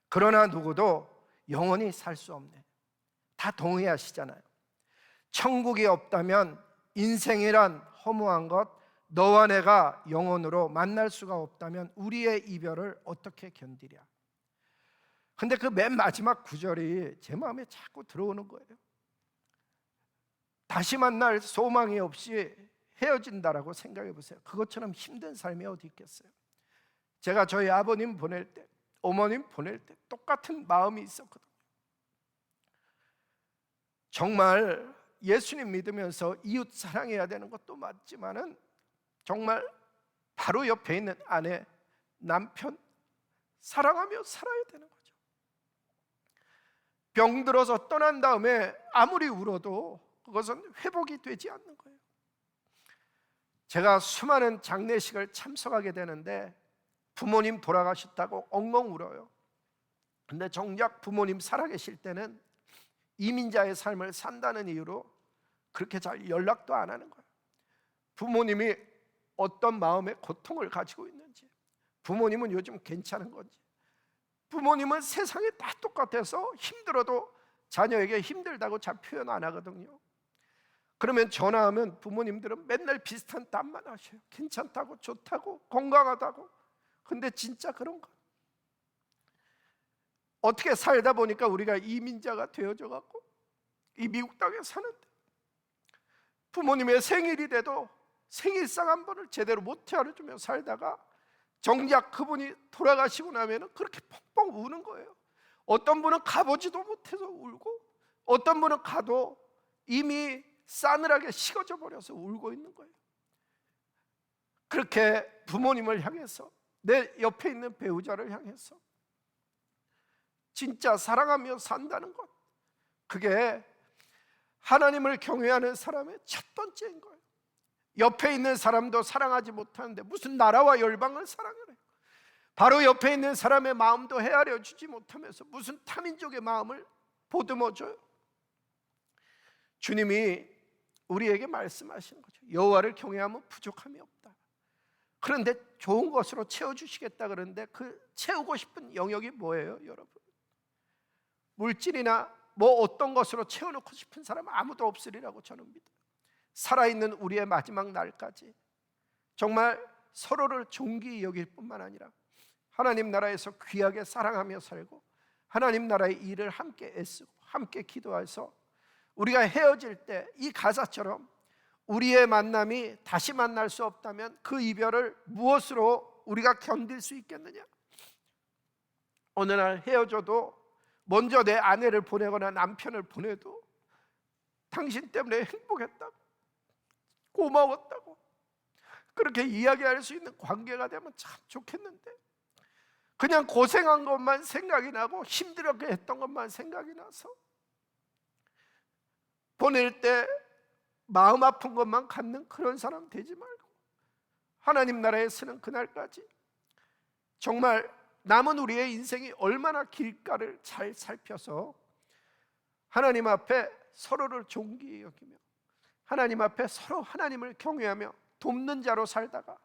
그러나 누구도 영원히 살 수 없네. 다 동의하시잖아요. 천국이 없다면 인생이란 허무한 것, 너와 내가 영원으로 만날 수가 없다면 우리의 이별을 어떻게 견디랴. 근데 그 맨 마지막 구절이 제 마음에 자꾸 들어오는 거예요. 다시 만날 소망이 없이 헤어진다라고 생각해 보세요. 그것처럼 힘든 삶이 어디 있겠어요. 제가 저희 아버님 보낼 때, 어머님 보낼 때 똑같은 마음이 있었거든요. 정말 예수님 믿으면서 이웃 사랑해야 되는 것도 맞지만은 정말 바로 옆에 있는 아내, 남편 사랑하며 살아야 되는 거죠. 병들어서 떠난 다음에 아무리 울어도 그것은 회복이 되지 않는 거예요. 제가 수많은 장례식을 참석하게 되는데 부모님 돌아가셨다고 엉엉 울어요. 근데 정작 부모님 살아계실 때는 이민자의 삶을 산다는 이유로 그렇게 잘 연락도 안 하는 거예요. 부모님이 어떤 마음의 고통을 가지고 있는지, 부모님은 요즘 괜찮은 건지, 부모님은 세상에 다 똑같아서 힘들어도 자녀에게 힘들다고 잘 표현 안 하거든요. 그러면 전화하면 부모님들은 맨날 비슷한 답만 하셔요. 괜찮다고, 좋다고, 건강하다고. 근데 진짜 그런가? 어떻게 살다 보니까 우리가 이민자가 되어져 갖고 이 미국 땅에 사는데, 부모님의 생일이 돼도 생일상 한 번을 제대로 못 차려주며 살다가 정작 그분이 돌아가시고 나면 그렇게 펑펑 우는 거예요. 어떤 분은 가보지도 못해서 울고, 어떤 분은 가도 이미 싸늘하게 식어져 버려서 울고 있는 거예요. 그렇게 부모님을 향해서, 내 옆에 있는 배우자를 향해서 진짜 사랑하며 산다는 것, 그게 하나님을 경외하는 사람의 첫 번째인 거예요. 옆에 있는 사람도 사랑하지 못하는데 무슨 나라와 열방을 사랑을 해요. 바로 옆에 있는 사람의 마음도 헤아려 주지 못하면서 무슨 타민족의 마음을 보듬어 줘요. 주님이 우리에게 말씀하시는 거죠. 여호와를 경외하면 부족함이 없다. 그런데 좋은 것으로 채워주시겠다 그러는데 그 채우고 싶은 영역이 뭐예요, 여러분? 물질이나 뭐 어떤 것으로 채워놓고 싶은 사람은 아무도 없으리라고 저는 믿어요. 살아있는 우리의 마지막 날까지 정말 서로를 존귀히 여길 뿐만 아니라 하나님 나라에서 귀하게 사랑하며 살고 하나님 나라의 일을 함께 애쓰고 함께 기도해서 우리가 헤어질 때 이 가사처럼 우리의 만남이 다시 만날 수 없다면 그 이별을 무엇으로 우리가 견딜 수 있겠느냐? 어느 날 헤어져도 먼저 내 아내를 보내거나 남편을 보내도 당신 때문에 행복했다고, 고마웠다고 그렇게 이야기할 수 있는 관계가 되면 참 좋겠는데, 그냥 고생한 것만 생각이 나고 힘들게 했던 것만 생각이 나서 보낼 때 마음 아픈 것만 갖는 그런 사람 되지 말고 하나님 나라에 서는 그날까지 정말 남은 우리의 인생이 얼마나 길까를 잘 살펴서 하나님 앞에 서로를 존귀히 여기며 하나님 앞에 서로 하나님을 경외하며 돕는 자로 살다가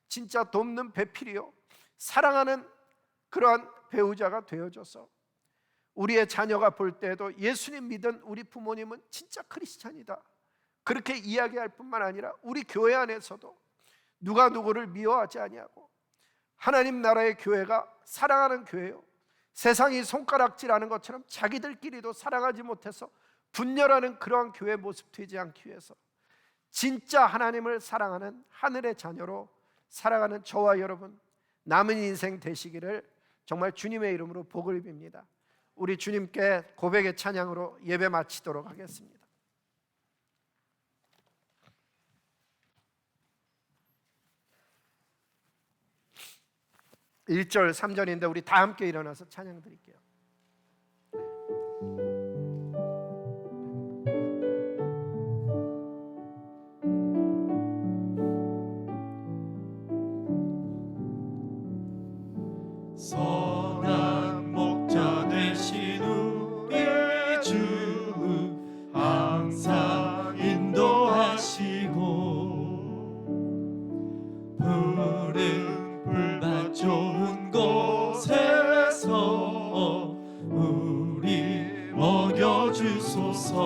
진짜 돕는 배필이요 사랑하는 그러한 배우자가 되어줘서 우리의 자녀가 볼 때에도 예수님 믿은 우리 부모님은 진짜 크리스찬이다 그렇게 이야기할 뿐만 아니라 우리 교회 안에서도 누가 누구를 미워하지 아니하고 하나님 나라의 교회가 사랑하는 교회요, 세상이 손가락질하는 것처럼 자기들끼리도 사랑하지 못해서 분열하는 그러한 교회 모습 되지 않기 위해서 진짜 하나님을 사랑하는 하늘의 자녀로 살아가는 저와 여러분 남은 인생 되시기를 정말 주님의 이름으로 복을 빕니다. 우리 주님께 고백의 찬양으로 예배 마치도록 하겠습니다. 1절 3절인데 우리 다 함께 일어나서 찬양 드릴게요. 선한 목자 되신 우리 주 항상 인도하시고 푸른 풀밭 좋은 곳에서 우리 먹여주소서.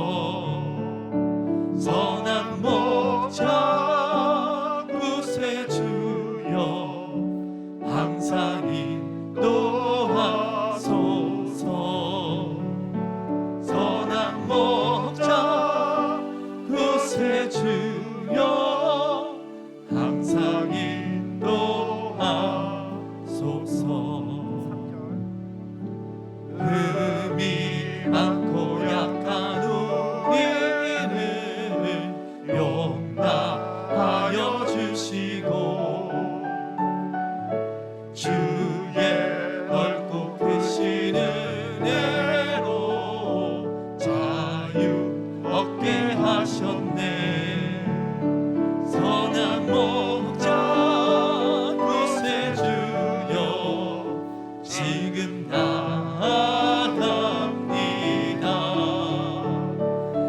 선한 목자 구세주여 항상 인도하소서. 선한 목자 구세주여 항상 인도하소서. 흠이 많고 약한 우리를 용납하여 주시고 주의 넓고 크신 은혜로 자유 얻게 하셨네. 선한 목자 구세주여 지금 나갑니다.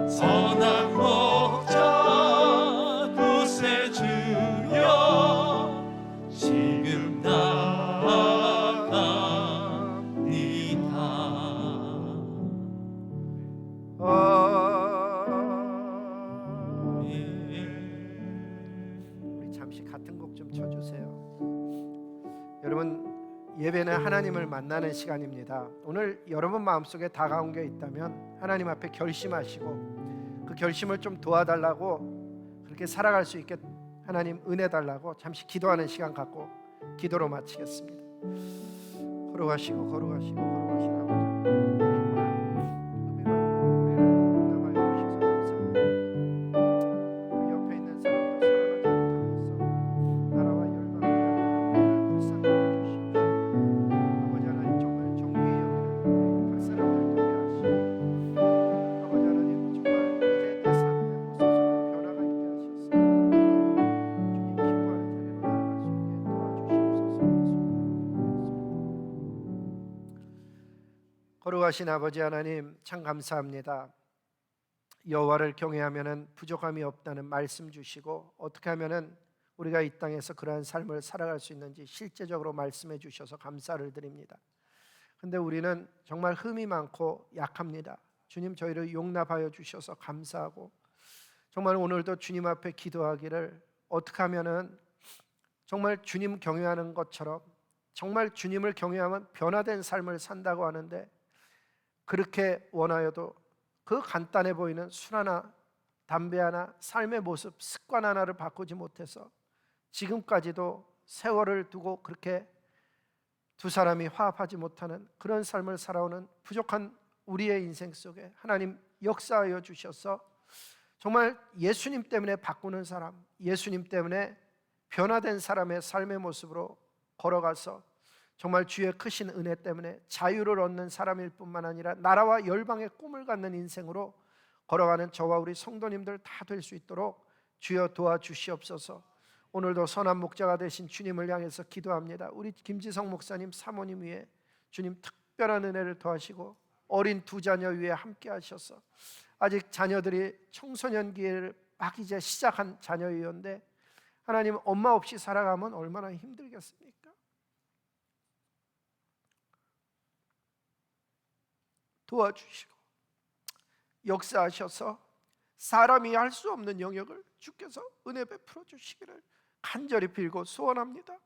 선한 목자 구세주여 지금 우리 잠시 같은 곡 좀 쳐주세요. 여러분, 예배는 하나님을 만나는 시간입니다. 오늘 여러분 마음속에 다가온 게 있다면 하나님 앞에 결심하시고 그 결심을 좀 도와달라고, 그렇게 살아갈 수 있게 하나님 은혜 달라고 잠시 기도하는 시간 갖고 기도로 마치겠습니다. 걸어가시고 걸어가시고 걸어가시고 거룩하신 아버지 하나님, 참 감사합니다. 여호와를 경외하면은 부족함이 없다는 말씀 주시고 어떻게 하면은 우리가 이 땅에서 그러한 삶을 살아갈 수 있는지 실제적으로 말씀해 주셔서 감사를 드립니다. 근데 우리는 정말 흠이 많고 약합니다. 주님, 저희를 용납하여 주셔서 감사하고 정말 오늘도 주님 앞에 기도하기를 어떻게 하면은 정말 주님 경외하는 것처럼 정말 주님을 경외하면 변화된 삶을 산다고 하는데 그렇게 원하여도 그 간단해 보이는 술 하나, 담배 하나, 삶의 모습, 습관 하나를 바꾸지 못해서 지금까지도 세월을 두고 그렇게 두 사람이 화합하지 못하는 그런 삶을 살아오는 부족한 우리의 인생 속에 하나님 역사하여 주셔서 정말 예수님 때문에 바꾸는 사람, 예수님 때문에 변화된 사람의 삶의 모습으로 걸어가서 정말 주의 크신 은혜 때문에 자유를 얻는 사람일 뿐만 아니라 나라와 열방의 꿈을 갖는 인생으로 걸어가는 저와 우리 성도님들 다 될 수 있도록 주여 도와주시옵소서. 오늘도 선한 목자가 되신 주님을 향해서 기도합니다. 우리 김지성 목사님 사모님 위에 주님 특별한 은혜를 더하시고 어린 두 자녀 위에 함께 하셔서 아직 자녀들이 청소년기를 막 이제 시작한 자녀이었는데 하나님 엄마 없이 살아가면 얼마나 힘들겠습니까? 도와주시고 역사하셔서 사람이 할 수 없는 영역을 주께서 은혜 베풀어 주시기를 간절히 빌고 소원합니다.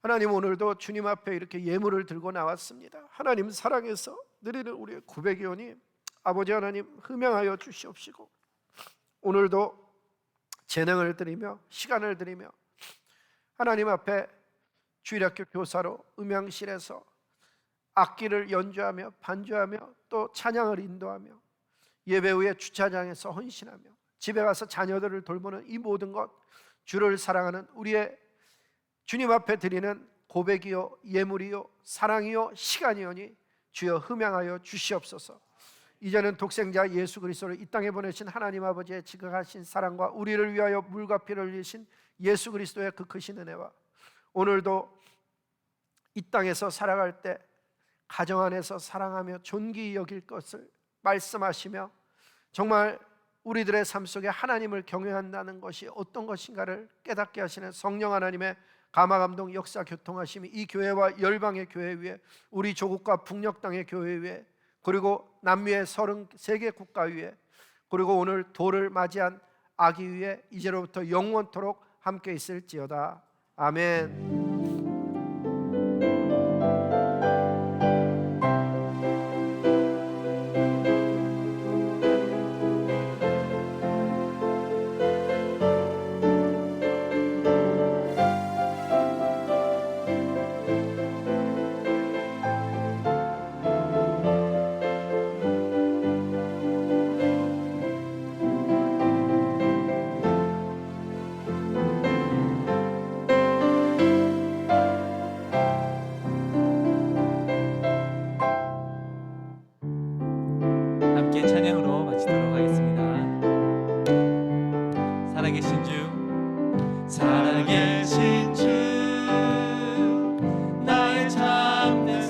하나님 오늘도 주님 앞에 이렇게 예물을 들고 나왔습니다. 하나님 사랑해서 드리는 우리의 고백이오니 아버지 하나님 흠양하여 주시옵시고 오늘도 재능을 드리며 시간을 드리며 하나님 앞에 주일학교 교사로 음향실에서 악기를 연주하며 반주하며 또 찬양을 인도하며 예배 후에 주차장에서 헌신하며 집에 가서 자녀들을 돌보는 이 모든 것 주를 사랑하는 우리의 주님 앞에 드리는 고백이요 예물이요 사랑이요 시간이오니 주여 흠양하여 주시옵소서. 이제는 독생자 예수 그리스도를 이 땅에 보내신 하나님 아버지의 지극하신 사랑과 우리를 위하여 물과 피를 흘리신 예수 그리스도의 그 크신 은혜와 오늘도 이 땅에서 살아갈 때 가정 안에서 사랑하며 존귀히 여길 것을 말씀하시며 정말 우리들의 삶 속에 하나님을 경외한다는 것이 어떤 것인가를 깨닫게 하시는 성령 하나님의 감화감동 역사 교통하심이 이 교회와 열방의 교회 위에 우리 조국과 북녘 땅의 교회 위에 그리고 남미의 33개 국가 위에 그리고 오늘 도를 맞이한 아기 위에 이제로부터 영원토록 함께 있을지어다. 아멘. 함께 찬양으로 마치도록 하겠습니다. 살아계신 주, 살아계신 주 나의 참된